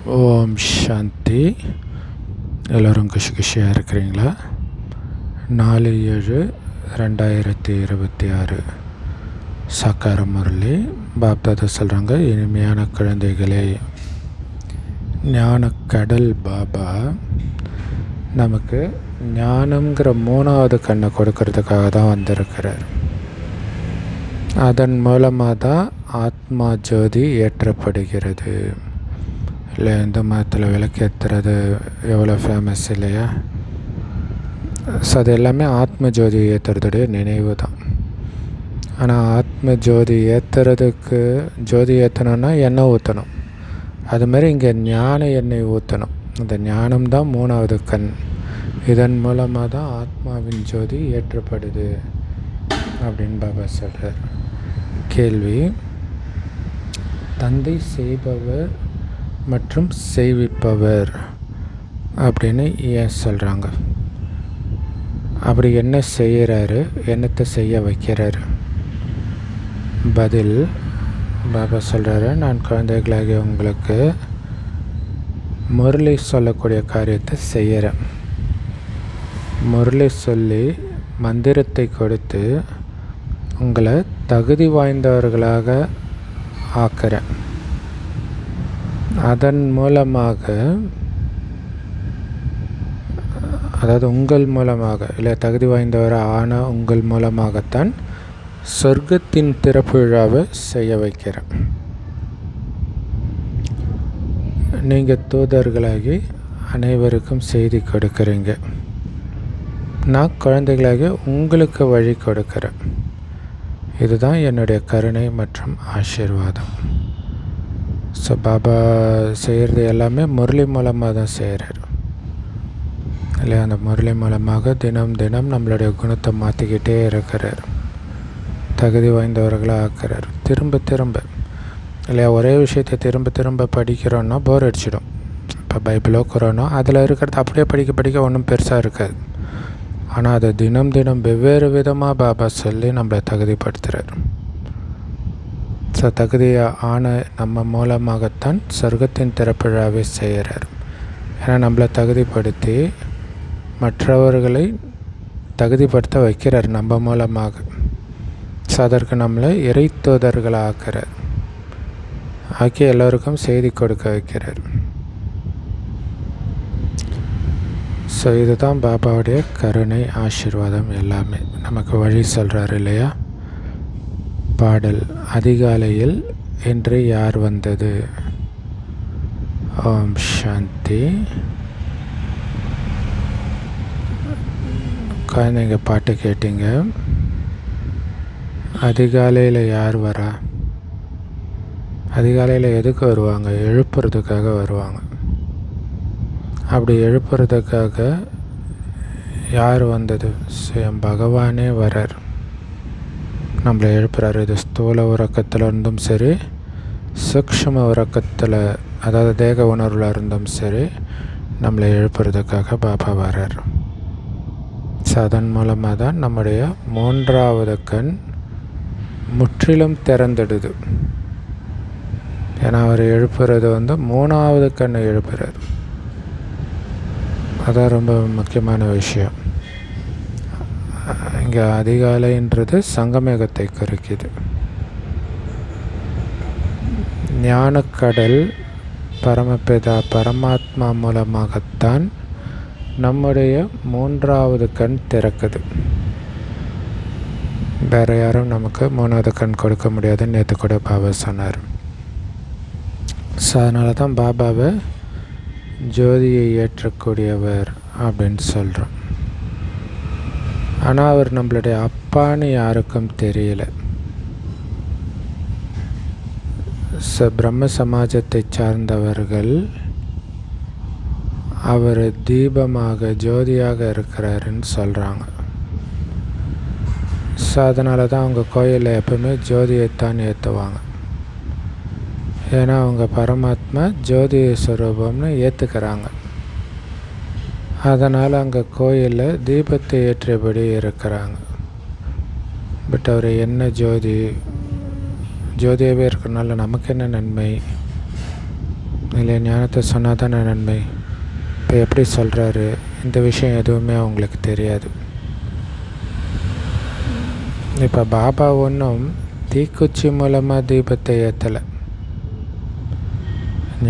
ஓம் சாந்தி. எல்லோரும் குஷியாக இருக்கிறீங்களா? 4/7/2026 சாக்கார முரளி பாப்தாதா சொல்கிறாங்க, இனிமையான குழந்தைகளே, ஞானக்கடல் பாபா நமக்கு ஞானங்கிற 3வது கண்ணை கொடுக்கறதுக்காக தான் வந்திருக்கிறார். அதன் மூலமாக தான் ஆத்மா ஜோதி ஏற்றப்படுகிறது. இல்லை, இந்து மதத்தில் விளக்கேற்றுறது எவ்வளோ ஃபேமஸ் இல்லையா? ஸோ அது எல்லாமே ஆத்ம ஜோதி ஏற்றுறதுடைய நினைவு தான். ஆனால் ஆத்ம ஜோதி ஏற்றுறதுக்கு ஜோதி ஏற்றணுன்னா எண்ணெய் ஊற்றணும். அதுமாதிரி இங்கே ஞான எண்ணெய் ஊற்றணும். இந்த ஞானம்தான் 3வது கண். இதன் மூலமாக தான் ஆத்மாவின் ஜோதி ஏற்றப்படுது அப்படின்னு பாபா சொல்கிறார். கேள்வி: தந்தை செய்பவர் மற்றும் செய்விப்பவர் அப்படின்னு ஏன் சொல்கிறாங்க? அப்படி என்ன செய்கிறாரு? என்னத்தை செய்ய வைக்கிறாரு? பதில்: பாபா சொல்கிறாரு, நான் குழந்தைகளாகிய உங்களுக்கு முரளி சொல்லக்கூடிய காரியத்தை செய்கிறேன். முரளி சொல்லி மந்திரத்தை கொடுத்து உங்களை தகுதி வாய்ந்தவர்களாக ஆக்கிறேன். அதன் மூலமாக, அதாவது உங்கள் மூலமாக, இல்லை தகுதி வாய்ந்தவர் ஆன உங்கள் மூலமாகத்தான் சொர்க்கத்தின் திறப்பு விழாவை செய்ய வைக்கிறேன். நீங்கள் தூதர்களாகி அனைவருக்கும் செய்தி கொடுக்குறீங்க. நான் குழந்தைகளாகி உங்களுக்கு வழி கொடுக்குறேன். இதுதான் என்னுடைய கருணை மற்றும் ஆசீர்வாதம். ஸோ பாபா செய்கிறது எல்லாமே முரளி மூலமாக தான் செய்கிறார் இல்லையா? அந்த முரளி மூலமாக தினம் தினம் நம்மளுடைய குணத்தை மாற்றிக்கிட்டே இருக்கிறார். தகுதி வாய்ந்தவர்களாக ஆக்கிறார். திரும்ப திரும்ப இல்லையா? ஒரே விஷயத்தை திரும்ப திரும்ப படிக்கிறோன்னா போர் அடிச்சிடும். இப்போ பைபிளோ குரானோ அதில் இருக்கிறது அப்படியே படிக்க படிக்க ஒன்றும் பெருசாக இருக்காது. ஆனால் அதை தினம் தினம் வெவ்வேறு விதமாக பாபா சொல்லி நம்மளை தகுதிப்படுத்துகிறார். ஸோ தகுதியான நம்ம மூலமாகத்தான் சொர்க்கத்தின் திறப்பிழாவை செய்கிறார். ஏன்னா நம்மளை தகுதிப்படுத்தி மற்றவர்களை தகுதிப்படுத்த வைக்கிறார் நம்ம மூலமாக. ஸோ அதற்கு நம்மளை இறைத்தூதர்களை ஆக்கிறார். ஆக்கி எல்லோருக்கும் செய்தி கொடுக்க வைக்கிறார். ஸோ இதுதான் பாபாவுடைய கருணை ஆசீர்வாதம். எல்லாமே நமக்கு வழி சொல்கிறார் இல்லையா? பாடல்: அதிகாலையில் இன்று யார் வந்தது? ஓம் சாந்தி. குழந்தைங்க பாட்டு கேட்டீங்க. அதிகாலையில் யார் வரா? அதிகாலையில் எதுக்கு வருவாங்க? எழுப்புறதுக்காக வருவாங்க. அப்படி எழுப்புறதுக்காக யார் வந்தது? சுயம் பகவானே வரார், நம்மளை எழுப்புறாரு. இது ஸ்தூல உறக்கத்தில் இருந்தும் சரி, சூக்ஷ்ம உறக்கத்தில், அதாவது தேக உணர்வில் இருந்தும் சரி, நம்மளை எழுப்புறதுக்காக பாபா வரார். ஸோ அதன் மூலமாக தான் நம்முடைய 3வது கண் முற்றிலும் திறந்துடுது. ஏன்னா அவர் எழுப்புறது 3வது கண்ணை எழுப்புறார். அதான் ரொம்ப முக்கியமான விஷயம். இங்கே அதிகாலைன்றது சங்கமேகத்தை குறிக்குது. ஞானக்கடல் பரமபிதா பரமாத்மா மூலமாகத்தான் நம்முடைய 3வது கண் திறக்குது. வேறு யாரும் நமக்கு 3வது கண் கொடுக்க முடியாதுன்னு நேற்று கூட பாபா சொன்னார். ஸோ அதனால தான் பாபாவை ஜோதியை ஏற்றக்கூடியவர் அப்படின்னு சொல்கிறோம். ஆனால் அவர் நம்மளுடைய அப்பான்னு யாருக்கும் தெரியல. பிரம்ம சமாஜத்தை சார்ந்தவர்கள் அவர் தீபமாக ஜோதியாக இருக்கிறாருன்னு சொல்கிறாங்க. ஸோ அதனால தான் அவங்க கோயிலில் எப்பவுமே ஜோதியைத்தான் ஏற்றுவாங்க. ஏன்னா அவங்க பரமாத்மா ஜோதி ஸ்வரூபம்னு ஏற்றுக்கிறாங்க. அதனால் அங்கே கோயிலில் தீபத்தை ஏற்றியபடி இருக்கிறாங்க. பட் அவர் என்ன ஜோதியாகவே இருக்கிறனால நமக்கு என்ன நன்மை? இல்லை ஞானத்தை சொன்னால் தானே நன்மை. இப்போ எப்படி சொல்கிறாரு? இந்த விஷயம் எதுவுமே அவங்களுக்கு தெரியாது. இப்போ பாபா ஒன்றும் தீக்குச்சி மூலமாக தீபத்தை ஏற்றலை,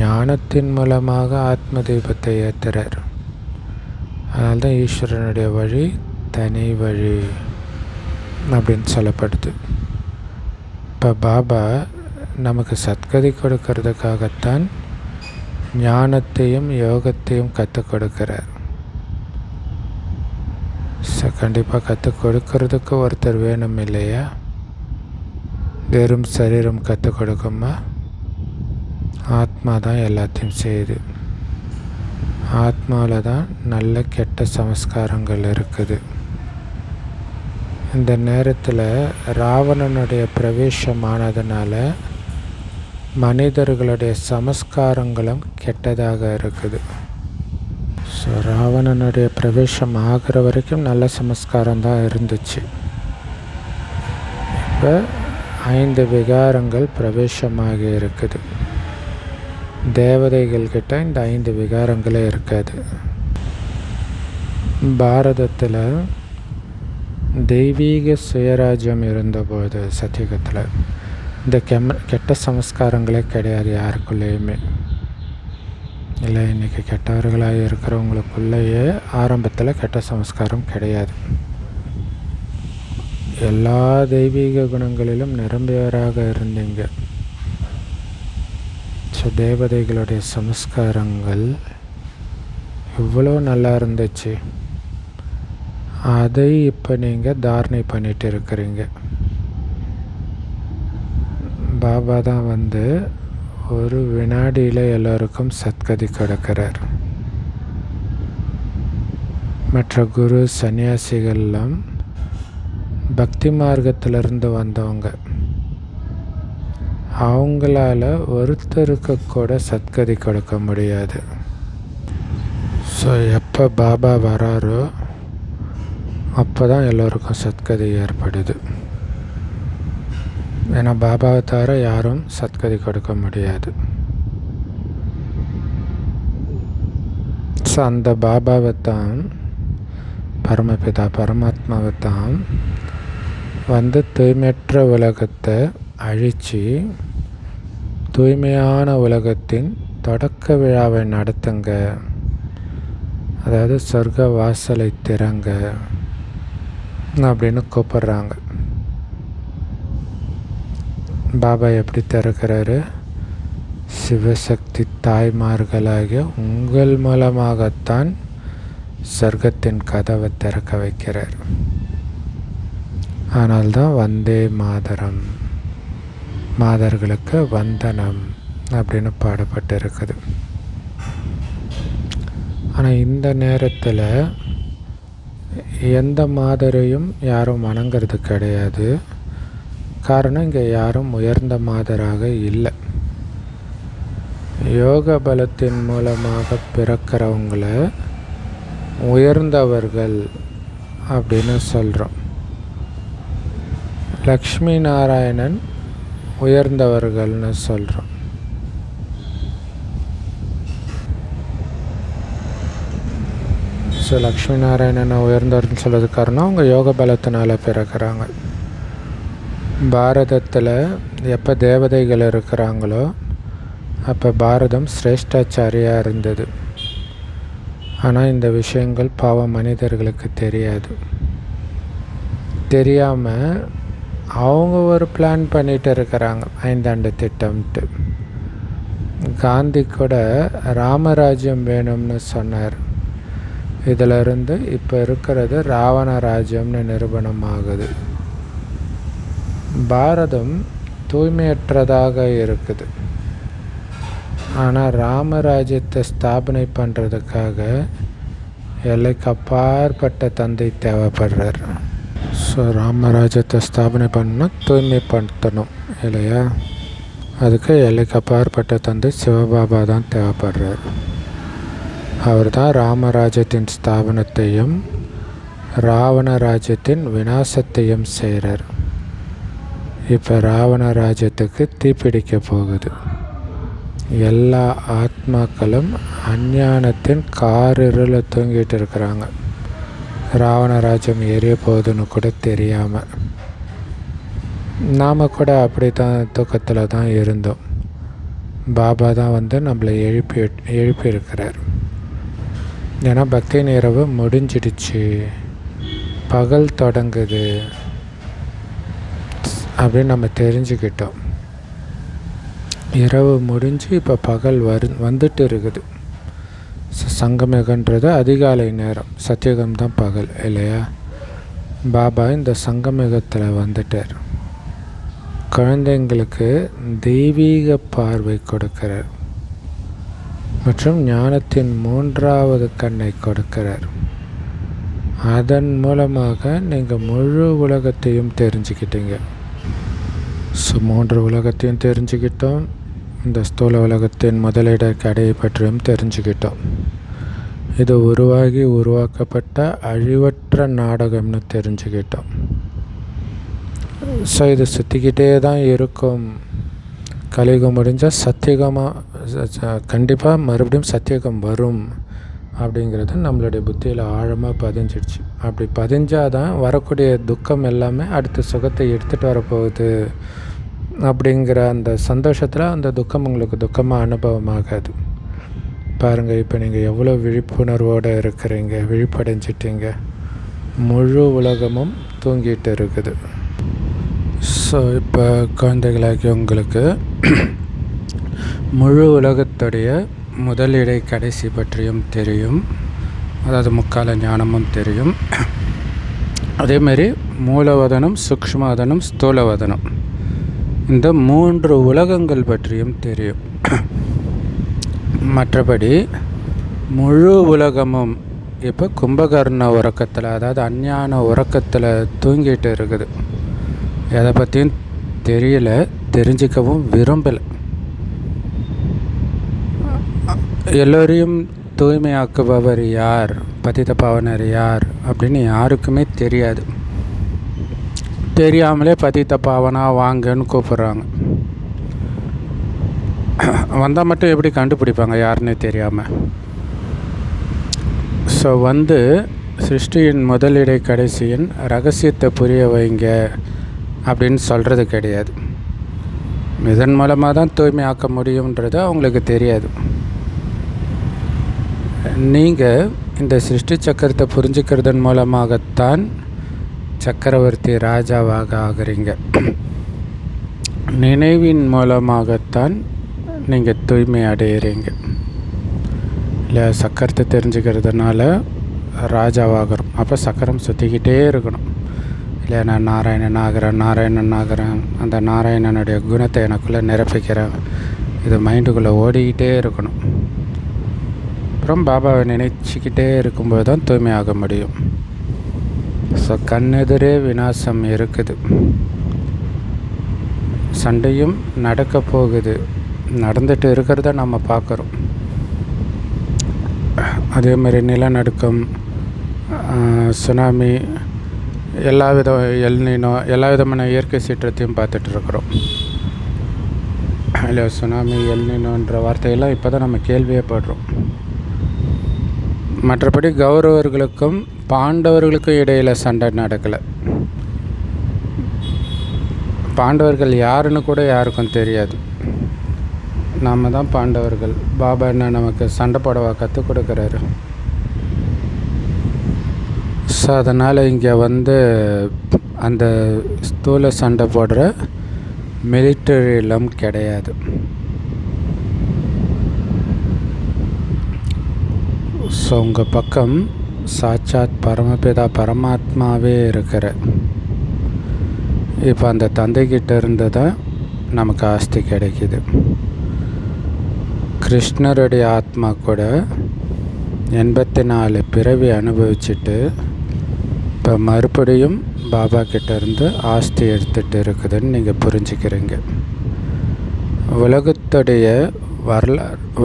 ஞானத்தின் மூலமாக ஆத்ம தீபத்தை ஏற்றுறார். அதனால்தான் ஈஸ்வரனுடைய வழி தனி வழி அப்படின்னு சொல்லப்படுது. இப்போ பாபா நமக்கு சத்கதி கொடுக்கறதுக்காகத்தான் ஞானத்தையும் யோகத்தையும் கற்றுக் கொடுக்கிறார். கண்டிப்பாக கற்றுக் கொடுக்கறதுக்கு ஒருத்தர் வேணும் இல்லையா? வெறும் சரீரம் கற்றுக் கொடுக்குமா? ஆத்மா தான் எல்லாத்தையும் செய்யுது. ஆத்மாவில் தான் நல்ல கெட்ட சமஸ்காரங்கள் இருக்குது. இந்த நேரத்தில் ராவணனுடைய பிரவேசமானதுனால மனிதர்களுடைய சமஸ்காரங்களும் கெட்டதாக இருக்குது. ஸோ ராவணனுடைய பிரவேசம் ஆகிற வரைக்கும் நல்ல சமஸ்காரம் தான் இருந்துச்சு. இப்போ 5 விகாரங்கள் பிரவேசமாகி இருக்குது. தேவதைகள்கிட்ட இந்த 5 விகாரங்களே இருக்காது. பாரதத்தில் தெய்வீக சுயராஜ்யம் இருந்தபோது சத்தியுகத்தில் இந்த கெட்ட சமஸ்காரங்களே கிடையாது யாருக்குள்ளேயுமே. இல்லை இன்றைக்கி கெட்டவர்களாக இருக்கிறவங்களுக்குள்ளேயே ஆரம்பத்தில் கெட்ட சமஸ்காரம் கிடையாது. எல்லா தெய்வீக குணங்களிலும் நிரம்பியவராக இருந்தீங்க. ஸோ தேவதைகளுடைய சமஸ்காரங்கள் எவ்வளோ நல்லா இருந்துச்சு. அதை இப்போ நீங்கள் தாரணை பண்ணிட்டு இருக்கிறீங்க. பாபா தான் வந்து ஒரு வினாடியில் எல்லோருக்கும் சத்கதி கொடுக்கிறார். மற்ற குரு சன்னியாசிகள்லாம் பக்தி மார்க்கத்திலிருந்து வந்தவங்க. அவங்களால ஒருத்தருக்கு கூட சத்கதி கொடுக்க முடியாது. ஸோ எப்போ பாபா வராரோ அப்போ தான் எல்லோருக்கும் சத்கதி ஏற்படுது. ஏன்னா பாபாவை தவிர யாரும் சத்கதி கொடுக்க முடியாது. ஸோ அந்த பாபாவை தான், பரமபிதா பரமாத்மாவை தான் வந்து தூய்மையற்ற உலகத்தை அழித்து தூய்மையான உலகத்தின் தொடக்க விழாவை நடத்துங்க, அதாவது சொர்க்க வாசலை திறங்க அப்படின்னு கூப்பிட்றாங்க. பாபா எப்படி திறக்கிறாரு? சிவசக்தி தாய்மார்களாகிய உங்கள் மூலமாகத்தான் சொர்க்கத்தின் கதவை திறக்க வைக்கிறார். ஆனால்தான் வந்தே மாதரம், மாதர்களுக்கு வந்தனம் அப்படின்னு பாடப்பட்டு இருக்குது. ஆனால் இந்த நேரத்தில் எந்த மாதரையும் யாரும் வணங்கிறது கிடையாது. காரணம், இங்கே யாரும் உயர்ந்த மாதராக இல்லை. யோக பலத்தின் மூலமாக பிறக்கிறவங்கள உயர்ந்தவர்கள் அப்படின்னு சொல்கிறோம். லக்ஷ்மி நாராயணன் உயர்ந்தவர்கள்னு சொல்கிறோம். ஸோ லக்ஷ்மி நாராயணனை உயர்ந்தவர்னு சொல்கிறது காரணம் அவங்க யோக பலத்தினால பிறக்கிறாங்க. பாரதத்தில் எப்போ தேவதைகள் இருக்கிறாங்களோ அப்போ பாரதம் சிரேஷ்டாச்சாரியாக இருந்தது. ஆனால் இந்த விஷயங்கள் பாவம் மனிதர்களுக்கு தெரியாது. தெரியாமல் அவங்க ஒரு பிளான் பண்ணிகிட்டு இருக்கிறாங்க, 5 ஆண்டு திட்டம்ட்டு. காந்தி கூட ராமராஜ்யம் வேணும்னு சொன்னார். இதிலிருந்து இப்போ இருக்கிறது ராவண ராஜ்யம்னு நிரூபணம் ஆகுது. பாரதம் தூய்மையற்றதாக இருக்குது. ஆனால் ராமராஜ்யத்தை ஸ்தாபனை பண்ணுறதுக்காக எல்லைக்கு அப்பாற்பட்ட தந்தை தேவைப்படுறார். ஸோ ராமராஜ்யத்தை ஸ்தாபனை பண்ணால் தூய்மைப்படுத்தணும் இல்லையா? அதுக்கு எல்லைக்கு அப்பாற்பட்ட தந்தை சிவபாபா தான் தேவைப்படுறார். அவர் தான் ராமராஜ்யத்தின் ஸ்தாபனத்தையும் ராவண ராஜ்யத்தின் விநாசத்தையும் செய்கிறார். இப்போ ராவண ராஜ்யத்துக்கு தீப்பிடிக்க போகுது. எல்லா ஆத்மாக்களும் அஞ்ஞானத்தின் காரிருள தூங்கிட்டு இருக்கிறாங்க. ராவணராஜ்யம் எரிய போகுதுன்னு கூட தெரியாமல். நாம் கூட அப்படி தான் தூக்கத்தில் தான் இருந்தோம். பாபா தான் வந்து நம்மளை எழுப்பியிருக்கிறார். ஏன்னா பக்தி இரவு முடிஞ்சிடுச்சு, பகல் தொடங்குது அப்படின்னு நம்ம தெரிஞ்சுக்கிட்டோம். இரவு முடிஞ்சு இப்போ பகல் வந்துட்டு இருக்குது. சங்கமிகன்றது அதிகாலை நேரம், சத்தியுகம் தான் பகல் இல்லையா? பாபா இந்த சங்கமிகத்தில் வந்துட்டார். குழந்தைங்களுக்கு தெய்வீக பார்வை கொடுக்கிறார் மற்றும் ஞானத்தின் 3வது கண்ணை கொடுக்கிறார். அதன் மூலமாக நீங்கள் முழு உலகத்தையும் தெரிஞ்சுக்கிட்டீங்க. 3 உலகத்தையும் தெரிஞ்சுக்கிட்டோம். இந்த ஸ்தூல உலகத்தின் முதலிட கடையை பற்றியும் தெரிஞ்சுக்கிட்டோம். இது உருவாக்கப்பட்ட அழிவற்ற நாடகம்னு தெரிஞ்சுக்கிட்டோம். ஸோ இது சுற்றிக்கிட்டே தான் இருக்கும். கலியுகம் முடிஞ்சால் சத்தியுகமாக கண்டிப்பாக மறுபடியும் சத்தியுகம் வரும் அப்படிங்கிறது நம்மளுடைய புத்தியில் ஆழமாக பதிஞ்சிடுச்சு. அப்படி பதிஞ்சால் தான் வரக்கூடிய துக்கம் எல்லாமே அடுத்த சுகத்தை எடுத்துகிட்டு வரப்போகுது அப்படிங்கிற அந்த சந்தோஷத்தில் அந்த துக்கம் உங்களுக்கு துக்கமாக அனுபவமாகாது. பாருங்கள், இப்போ நீங்கள் எவ்வளோ விழிப்புணர்வோடு இருக்கிறீங்க, விழிப்படைஞ்சிட்டீங்க. முழு உலகமும் தூங்கிட்டு இருக்குது. ஸோ இப்போ குழந்தைகளாகி உங்களுக்கு முழு உலகத்துடைய முதலிடை கடைசி பற்றியும் தெரியும். அதாவது முக்கால ஞானமும் தெரியும். அதேமாரி மூலவதனம், சூக்ஷ்மவதனம், ஸ்தூலவதனம், இந்த 3 உலகங்கள் பற்றியும் தெரியும். மற்றபடி முழு உலகமும் இப்போ கும்பகர்ண உறக்கத்தில், அதாவது அஞ்ஞான உறக்கத்தில் தூங்கிட்டு இருக்குது. எதை பற்றியும் தெரியல, தெரிஞ்சிக்கவும் விரும்பலை. எல்லோரையும் தூய்மையாக்குபவர் யார், பதித பாவனர் யார் அப்படின்னு யாருக்குமே தெரியாது. தெரியாமலே பதித்த பாவனா வாங்கன்னு கூப்பிட்றாங்க. வந்தால் மட்டும் எப்படி கண்டுபிடிப்பாங்க யாருன்னே தெரியாமல்? ஸோ சிருஷ்டியின் முதலிடை கடைசியின் ரகசியத்தை புரிய வைங்க அப்படின்னு சொல்கிறது கிடையாது. இதன் மூலமாக தான் தூய்மை ஆக்க முடியுன்றது அவங்களுக்கு தெரியாது. நீங்கள் இந்த சிருஷ்டி சக்கரத்தை புரிஞ்சுக்கிறதன் மூலமாகத்தான் சக்கரவர்த்தி ராஜாவாக ஆகிறீங்க. நினைவின் மூலமாகத்தான் நீங்கள் தூய்மை அடைகிறீங்க. இல்லை, சக்கரத்தை தெரிஞ்சுக்கிறதுனால ராஜாவாகிறோம். அப்போ சக்கரம் சுற்றிக்கிட்டே இருக்கணும். இல்லை, நான் நாராயணன் ஆகிறேன், அந்த நாராயணனுடைய குணத்தை எனக்குள்ளே நிரப்பிக்கிறேன், இது மைண்டுக்குள்ளே ஓடிக்கிட்டே இருக்கணும். அப்புறம் பாபாவை நினைச்சிக்கிட்டே இருக்கும்போது தான் தூய்மையாக முடியும். ஸோ கண்ணெதிரே விநாசம் இருக்குது. சண்டையும் நடக்க போகுது, நடந்துட்டு இருக்கிறத நம்ம பார்க்குறோம். அதேமாதிரி நிலநடுக்கம், சுனாமி, எல்னினோ, எல்லா விதமான இயற்கை சீற்றத்தையும் பார்த்துட்ருக்குறோம். இல்லை, சுனாமி, எல்னினோன்ற வார்த்தையெல்லாம் இப்போ தான் நம்ம கேள்வியே படுறோம். மற்றபடி கௌரவர்களுக்கும் பாண்டவர்களுக்கும் இடையில் சண்டை நடக்கலை. பாண்டவர்கள் யாருன்னு கூட யாருக்கும் தெரியாது. நாம் தான் பாண்டவர்கள். பாபா என்ன நமக்கு சண்டை போடவா கற்றுக் கொடுக்குறாரு? ஸோ அதனால் இங்கே அந்த ஸ்தூல சண்டை போடுற மிலிட்டரிலாம் கிடையாது. ஸோ உங்கள் பக்கம் சாட்சாத் பரமபிதா பரமாத்மாவே இருக்கிற. இப்போ அந்த தந்தைக்கிட்ட இருந்து தான் நமக்கு ஆஸ்தி கிடைக்கிது. கிருஷ்ணருடைய ஆத்மா கூட 84 பிறவி அனுபவிச்சுட்டு இப்போ மறுபடியும் பாபா கிட்டேருந்து ஆஸ்தி எடுத்துகிட்டு இருக்குதுன்னு நீங்கள் புரிஞ்சுக்கிறீங்க. உலகத்துடைய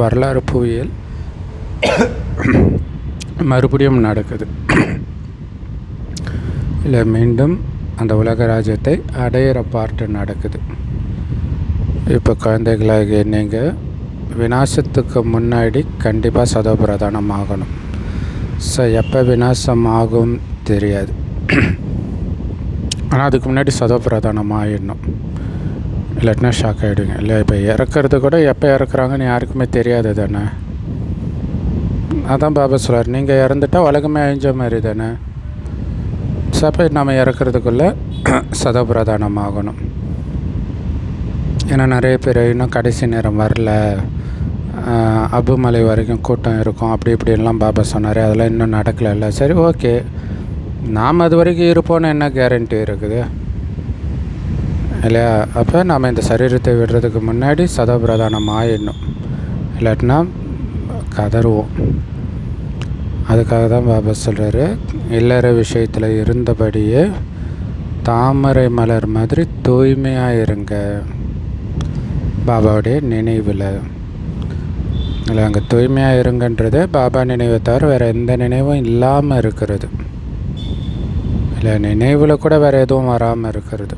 வரலாறு புவியியல் மறுபடியும் நடக்குது. இல்லை, மீண்டும் அந்த உலக ராஜ்யத்தை அடையிற பார்ட்டு நடக்குது. இப்போ குழந்தைகளாகிய நீங்கள் விநாசத்துக்கு முன்னாடி கண்டிப்பாக சதோபிரதானம் ஆகணும். ஸோ எப்போ விநாசம் ஆகும் தெரியாது, ஆனால் அதுக்கு முன்னாடி சதோபிரதானம் ஆகிடணும். இல்லாட்டினா ஷாக் ஆகிடுங்க இல்லையா? இப்போ இறக்குறது கூட எப்போ இறக்குறாங்கன்னு யாருக்குமே தெரியாது தானே. அதான் பாபா சொல்கிறார், நீங்கள் இறந்துட்டால் உலகமே அழிஞ்ச மாதிரி தானே. ஸோ அப்போ நம்ம இறக்குறதுக்குள்ளே சதோபிரதானம் ஆகணும். ஏன்னா நிறைய பேர் இன்னும் கடைசி நேரம் வரல, அபுமலை வரைக்கும் கூட்டம் இருக்கும் அப்படி இப்படின்லாம் பாபா சொன்னார், அதெல்லாம் இன்னும் நடக்கலைல்ல. சரி, ஓகே, நாம் அது வரைக்கும் இருப்போன்னு என்ன கேரண்டி இருக்குது இல்லையா? அப்போ நாம் இந்த சரீரத்தை விடுறதுக்கு முன்னாடி சதோபிரதானம் ஆயிடணும், இல்லாட்டினா கதறுவோம். அதுக்காக தான் பாபா சொல்கிறாரு, இல்லற விஷயத்தில் இருந்தபடியே தாமரை மலர் மாதிரி தூய்மையாக இருங்க பாபாவுடைய நினைவில். இல்லை, அங்கே தூய்மையாக இருங்கன்றது பாபா நினைவை தவிர வேறு எந்த நினைவும் இல்லாமல் இருக்கிறது இல்லை. நினைவில் கூட வேறு எதுவும் வராமல் இருக்கிறது.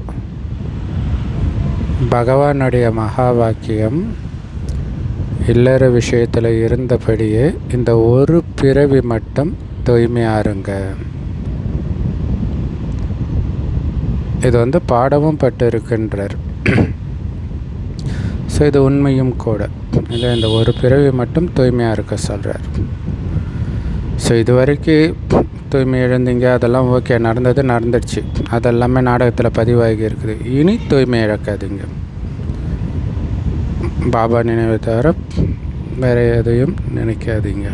பகவானுடைய மகா வாக்கியம், இல்லற விஷயத்தில் இருந்தபடியே இந்த ஒரு பிறவி மட்டும் தூய்மையாக இருங்க. இது பாடமும் பட்டு இருக்கின்றார். ஸோ இது உண்மையும் கூட இல்லை, இந்த ஒரு பிறவி மட்டும் தூய்மையாக இருக்க சொல்கிறார். ஸோ இது வரைக்கும் தூய்மை இழந்தீங்க, அதெல்லாம் ஓகே, நடந்துடுச்சு, அதெல்லாமே நாடகத்தில் பதிவாகி இருக்குது. இனி தூய்மை இழக்காதீங்க, பாபா நினைவை தவிர வேறு எதையும் நினைக்காதீங்க.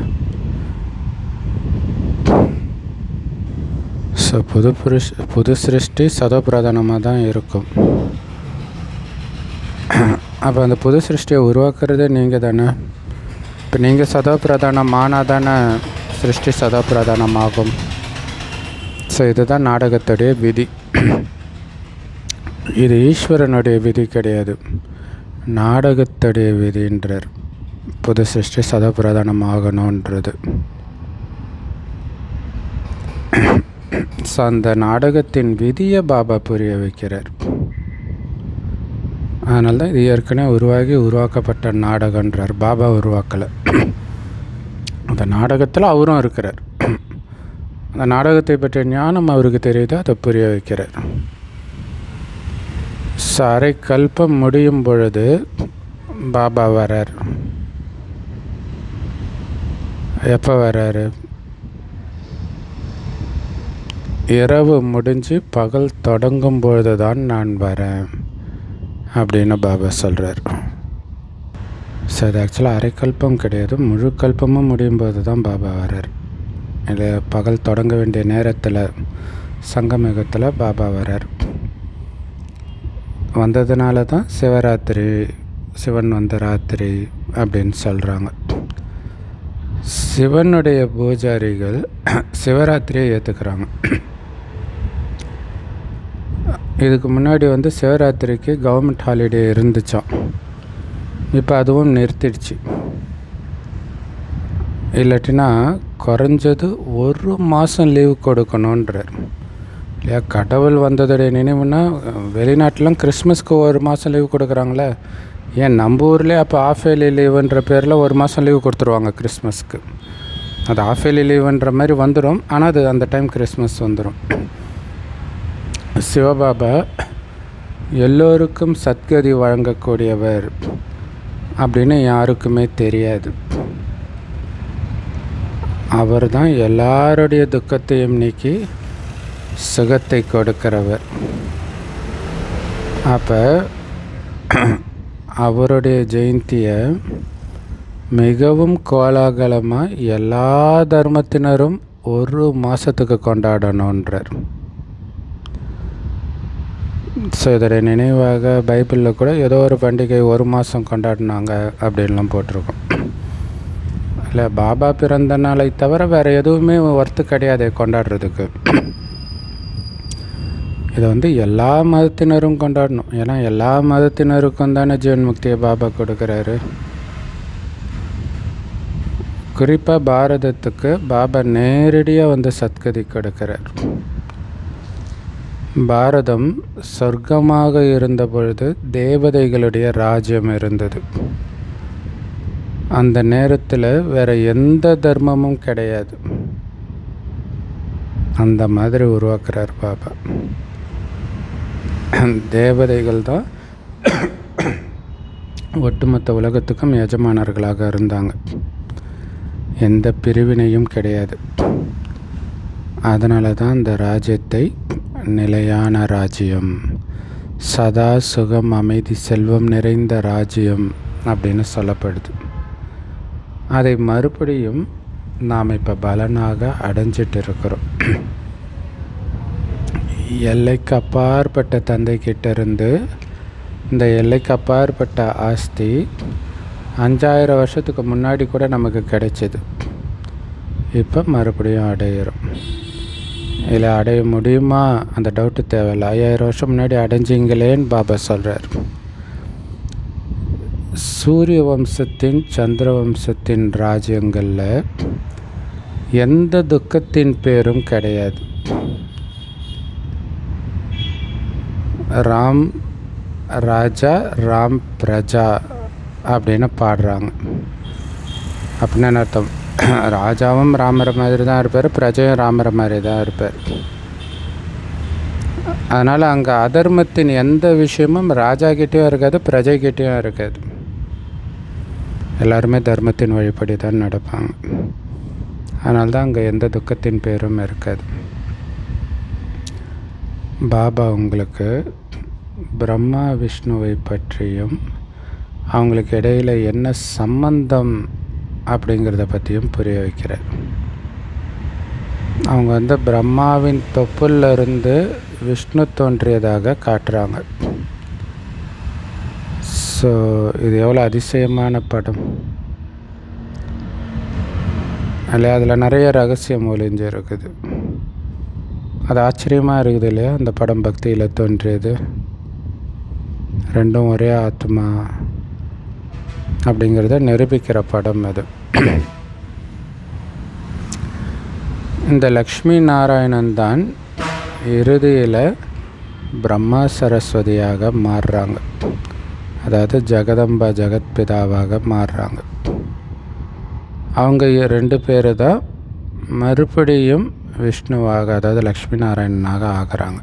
ஸோ புது சிருஷ்டி சதோபிரதானமாக தான் இருக்கும். அப்போ அந்த புது சிருஷ்டியை உருவாக்குறதே நீங்கள் தானே. இப்போ நீங்கள் சதோபிரதானம் ஆனால் தானே சிருஷ்டி சதோபிரதானம் ஆகும். ஸோ இதுதான் நாடகத்துடைய விதி. இது ஈஸ்வரனுடைய விதி கிடையாது, நாடகத்துடைய விதின்றார். புது சிருஷ்டி சதோபிரதானம் ஆகணுன்றது. ஸோ அந்த நாடகத்தின் விதியை பாபா புரிய வைக்கிறார். அதனால தான் இது ஏற்கனவே உருவாக்கப்பட்ட நாடகன்றார். பாபா உருவாக்கலை, அந்த நாடகத்தில் அவரும் இருக்கிறார். அந்த நாடகத்தை பற்றிய ஞானம் அவருக்கு தெரியுது, அதை புரிய வைக்கிறார். அரை கல்பம் முடியும் பொழுது பாபா வரார். எப்போ வர்றாரு? இரவு முடிஞ்சு பகல் தொடங்கும் பொழுது தான் நான் வரேன் அப்படின்னு பாபா சொல்கிறார். சரி, ஆக்சுவலாக அரைக்கல்பம் கிடையாது, முழு கல்பமும் முடியும் போது தான் பாபா வர்றார். இல்லை, பகல் தொடங்க வேண்டிய நேரத்தில் சங்கமயுகத்தில் பாபா வர்றார். வந்ததுனால தான் சிவராத்திரி, சிவன் வந்த ராத்திரி அப்படின்னு சொல்கிறாங்க. சிவனுடைய பூஜாரிகள் சிவராத்திரியை ஏற்றுக்கிறாங்க. இதுக்கு முன்னாடி சிவராத்திரிக்கு கவர்மெண்ட் ஹாலிடே இருந்துச்சான், இப்போ அதுவும் நிறுத்திடுச்சு. இல்லாட்டினா குறைஞ்சது 1 மாதம் லீவு கொடுக்கணுன்றார் இல்லையா? கடவுள் வந்ததுடைய நினைவுனா, வெளிநாட்டிலாம் கிறிஸ்மஸ்க்கு 1 மாதம் லீவு கொடுக்குறாங்களே, ஏன் நம்ம ஊர்லேயே அப்போ ஆஃபேலி லீவுன்ற பேரில் 1 மாதம் லீவு கொடுத்துருவாங்க கிறிஸ்மஸ்க்கு. அது ஆஃபேலி லீவுன்ற மாதிரி வந்துடும், ஆனால் அது அந்த டைம் கிறிஸ்மஸ் வந்துடும். சிவபாபா எல்லோருக்கும் சத்கதி வழங்கக்கூடியவர் அப்படின்னு யாருக்குமே தெரியாது. அவர் தான் எல்லாருடைய துக்கத்தையும் நீக்கி சுகத்தை கொடுக்கிறவர். அப்போ அவருடைய ஜெயந்தியை மிகவும் கோலாகலமாக எல்லா தர்மத்தினரும் 1 மாதத்துக்கு கொண்டாடணுன்றார். ஸோ இதோடைய நினைவாக பைபிளில் கூட ஏதோ ஒரு பண்டிகை 1 மாதம் கொண்டாடினாங்க அப்படின்லாம் போட்டிருக்கோம் இல்லை. பாபா பிறந்த நாளை தவிர வேறு எதுவுமே ஒர்த்து கிடையாது கொண்டாடுறதுக்கு. இதை எல்லா மதத்தினரும் கொண்டாடணும், ஏன்னா எல்லா மதத்தினருக்கும் தானே ஜீவன் முக்தியை பாபா கொடுக்குறாரு. குறிப்பாக பாரதத்துக்கு பாபா நேரடியாக சத்கதி கொடுக்கிறார். பாரதம் சொர்க்கமாக இருந்த பொழுது தேவதைகளுடைய ராஜ்யம் இருந்தது. அந்த நேரத்தில் வேறு எந்த தர்மமும் கிடையாது. அந்த மாதிரி உருவாக்குறார் பாபா. தேவதைகள் தான் ஒட்டுமொத்த உலகத்துக்கும் எஜமானர்களாக இருந்தாங்க. எந்த பிரிவினையும் கிடையாது. அதனால தான் இந்த ராஜ்யத்தை நிலையான ராஜ்யம், சதா சுகம் அமைதி செல்வம் நிறைந்த ராஜ்யம் அப்படின்னு சொல்லப்படுது. அதை மறுபடியும் நாம் இப்போ பலனாக அடைஞ்சிட்டு இருக்கிறோம். எல்லைக்கு அப்பாற்பட்ட தந்தைக்கிட்ட இருந்து இந்த எல்லைக்கு அப்பாற்பட்ட ஆஸ்தி 5000 வருஷத்துக்கு முன்னாடி கூட நமக்கு கிடைச்சிது. இப்போ மறுபடியும் அடையிறோம். இல்லை அடைய முடியுமா, அந்த டவுட்டு தேவையில்லை. 5000 வருஷம் முன்னாடி அடைஞ்சிங்களேன்னு பாபா சொல்கிறார். சூரிய வம்சத்தின் சந்திர வம்சத்தின் ராஜ்யங்களில் எந்த துக்கத்தின் பேரும் கிடையாது. ராம் ராஜா ராம் பிரஜா அப்படின்னு பாடுறாங்க. அப்படின்னு அர்த்தம், ராஜாவும் ராமரை மாதிரி தான் இருப்பார், பிரஜையும் ராமரை மாதிரி தான் இருப்பார். அதனால் அங்கே அதர்மத்தின் எந்த விஷயமும் ராஜாக்கிட்டேயும் இருக்காது, பிரஜைக்கிட்டேயும் இருக்காது. எல்லாருமே தர்மத்தின் வழிபடி தான் நடப்பாங்க. அதனால தான் அங்கே எந்த துக்கத்தின் பேரும் இருக்காது. பாபா உங்களுக்கு பிரம்மா விஷ்ணுவை பற்றியும் அவங்களுக்கு இடையில் என்ன சம்பந்தம் அப்படிங்கிறத பற்றியும் புரிய வைக்கிறார். அவங்க பிரம்மாவின் தொப்புல இருந்து விஷ்ணு தோன்றியதாக காட்டுறாங்க. ஸோ இது எவ்வளோ அதிசயமான படம் இல்லையா? அதில் நிறைய ரகசியம் ஒளிஞ்சு இருக்குது. அது ஆச்சரியமாக இருக்குது இல்லையா? அந்த படம் பக்தியில் தோன்றியது, ரெண்டும் ஒரே ஆத்மா அப்படிங்கிறத நிரூபிக்கிற படம் அது. இந்த லக்ஷ்மி நாராயணன் தான் இறுதியில் பிரம்மா சரஸ்வதியாக மாறுறாங்க. அதாவது ஜெகதம்பா ஜெகத்பிதாவாக மாறுறாங்க. அவங்க 2 பேர் தான் மறுபடியும் விஷ்ணுவாக, அதாவது லக்ஷ்மி நாராயணனாக ஆகிறாங்க.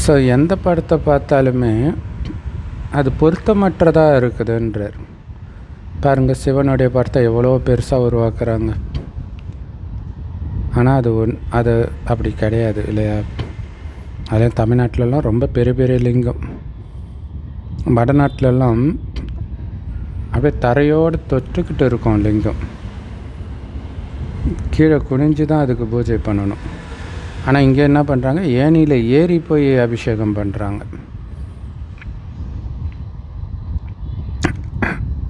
ஸோ எந்த படத்தை பார்த்தாலுமே அது பொருத்தமற்றதாக இருக்குதுன்றார். பாருங்கள், சிவனுடைய படத்தை எவ்வளோ பெருசாக உருவாக்குறாங்க. ஆனால் அது அப்படி கிடையாது இல்லையா? அதுலேயும் தமிழ்நாட்டிலலாம் ரொம்ப பெரிய பெரிய லிங்கம், வடநாட்டிலலாம் அப்படியே தரையோடு தொட்டுக்கிட்டு இருக்கும் லிங்கம். கீழே குனிஞ்சு தான் அதுக்கு பூஜை பண்ணணும். ஆனால் இங்கே என்ன பண்ணுறாங்க, ஏணியில் ஏறி போய் அபிஷேகம் பண்ணுறாங்க.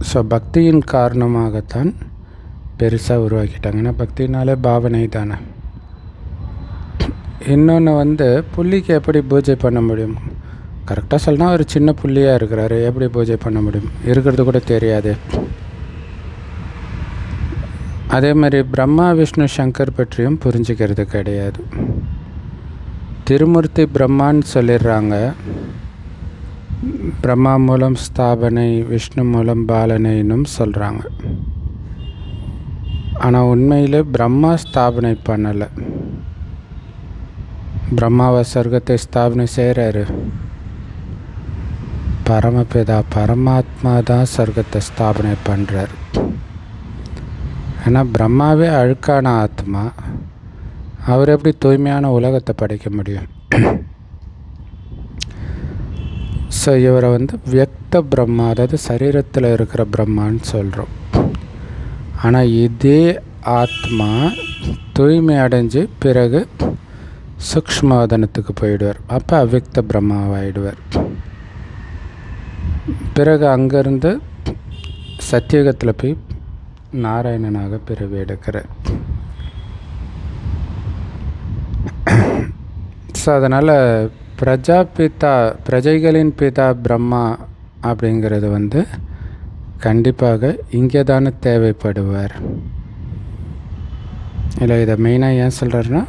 ஸோ பக்தியின் காரணமாகத்தான் பெருசாக உருவாக்கிட்டாங்க. ஏன்னா பக்தினாலே பாவனை தானே. இன்னொன்று புள்ளிக்கு எப்படி பூஜை பண்ண முடியும்? கரெக்டாக சொல்லலாம், ஒரு சின்ன புள்ளியாக இருக்கிறாரு, எப்படி பூஜை பண்ண முடியும்? இருக்கிறது கூட தெரியாது. அதே மாதிரி பிரம்மா விஷ்ணு சங்கர் பற்றியும் புரிஞ்சுக்கிறது கிடையாது. திருமூர்த்தி பிரம்மான்னு சொல்லிடுறாங்க. பிரம்மா மூலம் ஸ்தாபனை, விஷ்ணு மூலம் பாலனைன்னும் சொல்கிறாங்க. ஆனால் உண்மையில் பிரம்மா ஸ்தாபனை பண்ணலை. பிரம்மாவை சொர்க்கத்தை ஸ்தாபனை செய்கிறாரு. பரமபிதா பரமாத்மா தான் சொர்க்கத்தை ஸ்தாபனை பண்ணுறார். ஏன்னா பிரம்மாவே அழுக்கான ஆத்மா, அவர் எப்படி தூய்மையான உலகத்தை படைக்க முடியும்? ஸோ இவரை வியக்த பிரம்மா, அதாவது சரீரத்தில் இருக்கிற பிரம்மான்னு சொல்கிறோம். ஆனால் இதே ஆத்மா தூய்மை அடைஞ்சு பிறகு சூக்ஷ்மவதனத்துக்கு போயிடுவார். அப்போ அவ்யக்த பிரம்மாவாயிடுவார். பிறகு அங்கேருந்து சத்தியுகத்தில் போய் நாராயணனாக பிறவி எடுக்கிறார். ஸோ அதனால் பிரஜைகளின் பிதா பிரம்மா அப்படிங்கிறது கண்டிப்பாக இங்கே தானே தேவைப்படுவார். இல்லை, இதை மெயினாக ஏன் சொல்கிறாருன்னா,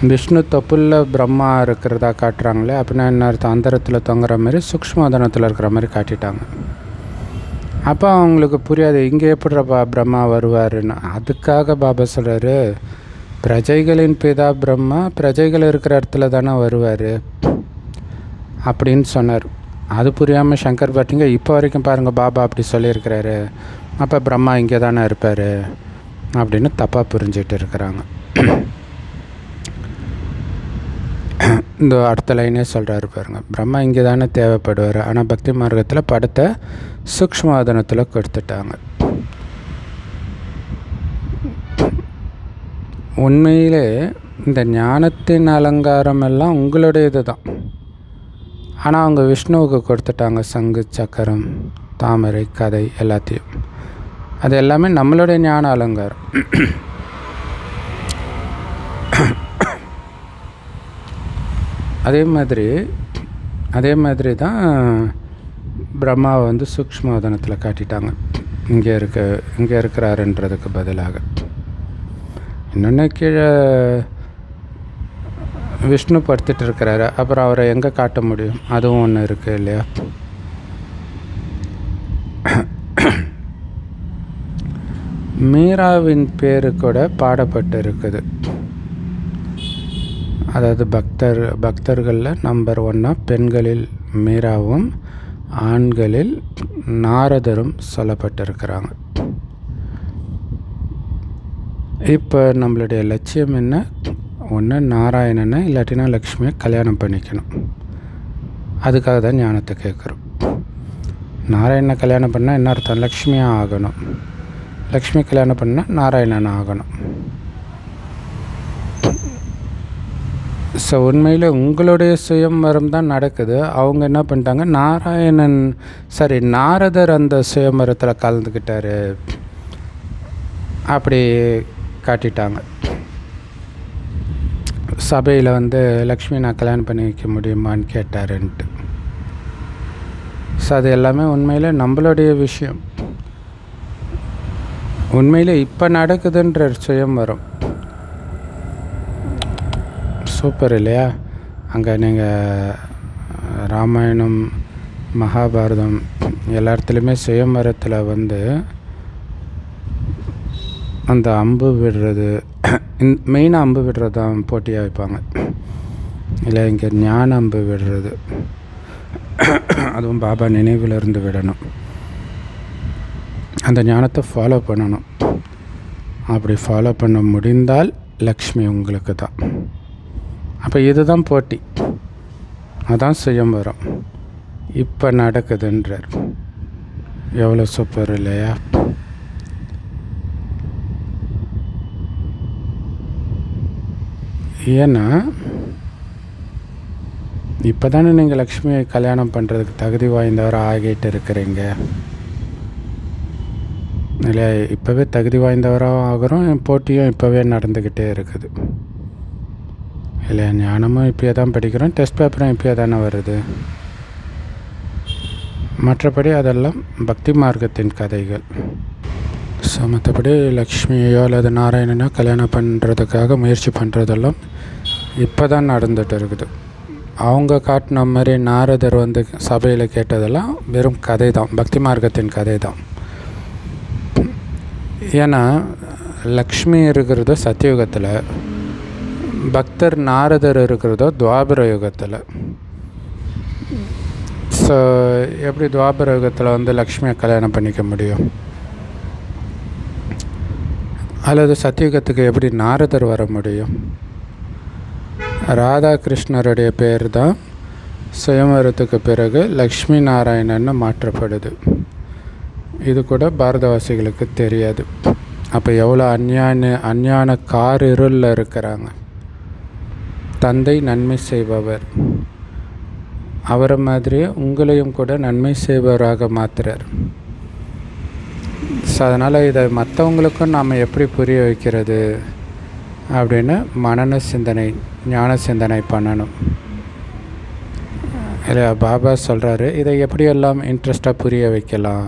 விஷ்ணு தொப்புளில் பிரம்மா இருக்கிறதா காட்டுறாங்களே, அப்படின்னா என்ன அர்த்தம்? அந்தரத்தில் தொங்குற மாதிரி சூக்ஷ்மதனத்தில் இருக்கிற மாதிரி காட்டிட்டாங்க. அப்போ அவங்களுக்கு புரியாது, இங்கே எப்படிப்பா பிரம்மா வருவாருன்னு. அதுக்காக பாபா சொல்கிறாரு, பிரஜைகளின் பிதா பிரம்மா பிரஜைகள் இருக்கிற இடத்துல தானே வருவார் அப்படின்னு சொன்னார். அது புரியாமல் சங்கர் பாட்டிங்க இப்போ வரைக்கும் பாருங்கள் பாபா அப்படி சொல்லியிருக்கிறாரு, அப்போ பிரம்மா இங்கே தானே இருப்பார் அப்படின்னு தப்பாக புரிஞ்சிட்டு இருக்கிறாங்க. இந்த அடுத்த லைனே சொல்கிறாரு பாருங்கள், பிரம்மா இங்கே தானே தேவைப்படுவார், ஆனால் பக்தி மார்க்கத்தில் படத்தை சூக்ஷ்மவாதனத்தில் கொடுத்துட்டாங்க. உண்மையிலே இந்த ஞானத்தின் அலங்காரம் எல்லாம் உங்களுடையது தான். ஆனால் அவங்க விஷ்ணுவுக்கு கொடுத்துட்டாங்க சங்கு, சக்கரம், தாமரை, கதை எல்லாத்தையும். அது எல்லாமே நம்மளுடைய ஞான அலங்காரம். அதே மாதிரி தான் பிரம்மாவை வந்து சூக்ஷ்மவதனத்தில் காட்டிட்டாங்க, இங்கே இருக்கிறாருன்றதுக்கு பதிலாக. இன்னொன்று கீழே விஷ்ணு படுத்துட்டு இருக்கிறாரு, அப்புறம் அவரை எங்கே காட்ட முடியும்? அதுவும் ஒன்று இருக்குது இல்லையா? மீராவின் பேரு கூட பாடப்பட்டு இருக்குது. அதாவது பக்தர்களில் நம்பர் 1 பெண்களில் மீராவும் ஆண்களில் நாரதரும் சொல்லப்பட்டிருக்கிறாங்க. இப்போ நம்மளுடைய லட்சியம் என்ன? ஒன்று நாராயணனை இல்லாட்டினா லக்ஷ்மியை கல்யாணம் பண்ணிக்கணும். அதுக்காக தான் ஞானத்தை கேட்குறோம். நாராயணனை கல்யாணம் பண்ணால் என்ன அர்த்தம்? லக்ஷ்மியாக ஆகணும். லக்ஷ்மி கல்யாணம் பண்ணால் நாராயணன் ஆகணும். ஸோ உண்மையில் உங்களுடைய சுயம்பரம் தான் நடக்குது. அவங்க என்ன பண்ணிட்டாங்க, நாரதர் அந்த சுயம்பரத்தில் கலந்துக்கிட்டார் அப்படி காட்டிட்டாங்க. சபையில் வந்து லக்ஷ்மி நான் கல்யாணம் பண்ணி வைக்க முடியுமான்னு கேட்டாருன்ட்டு. ஸோ அது எல்லாமே உண்மையில் நம்மளுடைய விஷயம். உண்மையில் இப்போ நடக்குதுன்ற சுயம்பரம் சூப்பர் இல்லையா? அங்கே நீங்கள் ராமாயணம், மகாபாரதம் எல்லா இடத்துலையுமே சுயம்பரத்தில் வந்து அந்த அம்பு விடுறது, மெயினாக அம்பு விடுறது தான் போட்டியாக வைப்பாங்க. இல்லை இங்கே ஞான அம்பு விடுறது, அதுவும் பாபா நினைவில் இருந்து விடணும். அந்த ஞானத்தை ஃபாலோ பண்ணணும். அப்படி ஃபாலோ பண்ண முடிந்தால் லக்ஷ்மி உங்களுக்கு தான். அப்போ இதுதான் போட்டி, அதான் சுயம்பரம் இப்போ நடக்குதுன்றார். எவ்வளோ சூப்பர் இல்லையா? ஏன்னா இப்போ தானே நீங்கள் லக்ஷ்மியை கல்யாணம் பண்ணுறதுக்கு தகுதி வாய்ந்தவராக ஆகிட்டு இருக்கிறீங்க இல்லையா? இப்போவே தகுதி வாய்ந்தவராக ஆகிறோம். போட்டியும் இப்போவே நடந்துக்கிட்டே இருக்குது இல்லையா? ஞானமும் இப்போயே தான் படிக்கிறோம், டெஸ்ட் பேப்பரும் இப்போயே தானே வருது. மற்றபடி அதெல்லாம் பக்தி மார்க்கத்தின் கதைகள். ஸோ மற்றபடி லக்ஷ்மியோ அல்லது நாராயணனோ கல்யாணம் பண்ணுறதுக்காக முயற்சி பண்ணுறதெல்லாம் இப்போ தான் நடந்துகிட்டு இருக்குது. அவங்க காட்டின மாதிரி நாரதர் வந்து சபையில் கேட்டதெல்லாம் வெறும் கதை தான், பக்தி மார்க்கத்தின் கதை தான். ஏன்னா லக்ஷ்மி இருக்கிறதோ சத்தியுகத்தில், பக்தர் நாரதர் இருக்கிறதோ துவாபர யுகத்தில். ஸோ எப்படி துவாபர யுகத்தில் வந்து லக்ஷ்மியை கல்யாணம் பண்ணிக்க முடியும்? அல்லது சத்தியுகத்துக்கு எப்படி நாரதர் வர முடியும்? ராதாகிருஷ்ணருடைய பேர் தான் சுயம்பரத்துக்கு பிறகு லக்ஷ்மி நாராயணன்னு மாற்றப்படுது. இது கூட பாரதவாசிகளுக்கு தெரியாது. அப்போ எவ்வளோ அஞ்ஞான இருளில் இருக்கிறாங்க. தந்தை நன்மை செய்பவர், அவரை மாதிரியே உங்களையும் கூட நன்மை செய்பவராக மாற்றுறார். ஸோ அதனால் இதை மற்றவங்களுக்கும் நாம் எப்படி புரிய வைக்கிறது அப்படின்னு மனன சிந்தனை, ஞான சிந்தனை பண்ணணும் இல்லையா? பாபா சொல்கிறாரு, இதை எப்படியெல்லாம் இன்ட்ரெஸ்டாக புரிய வைக்கலாம்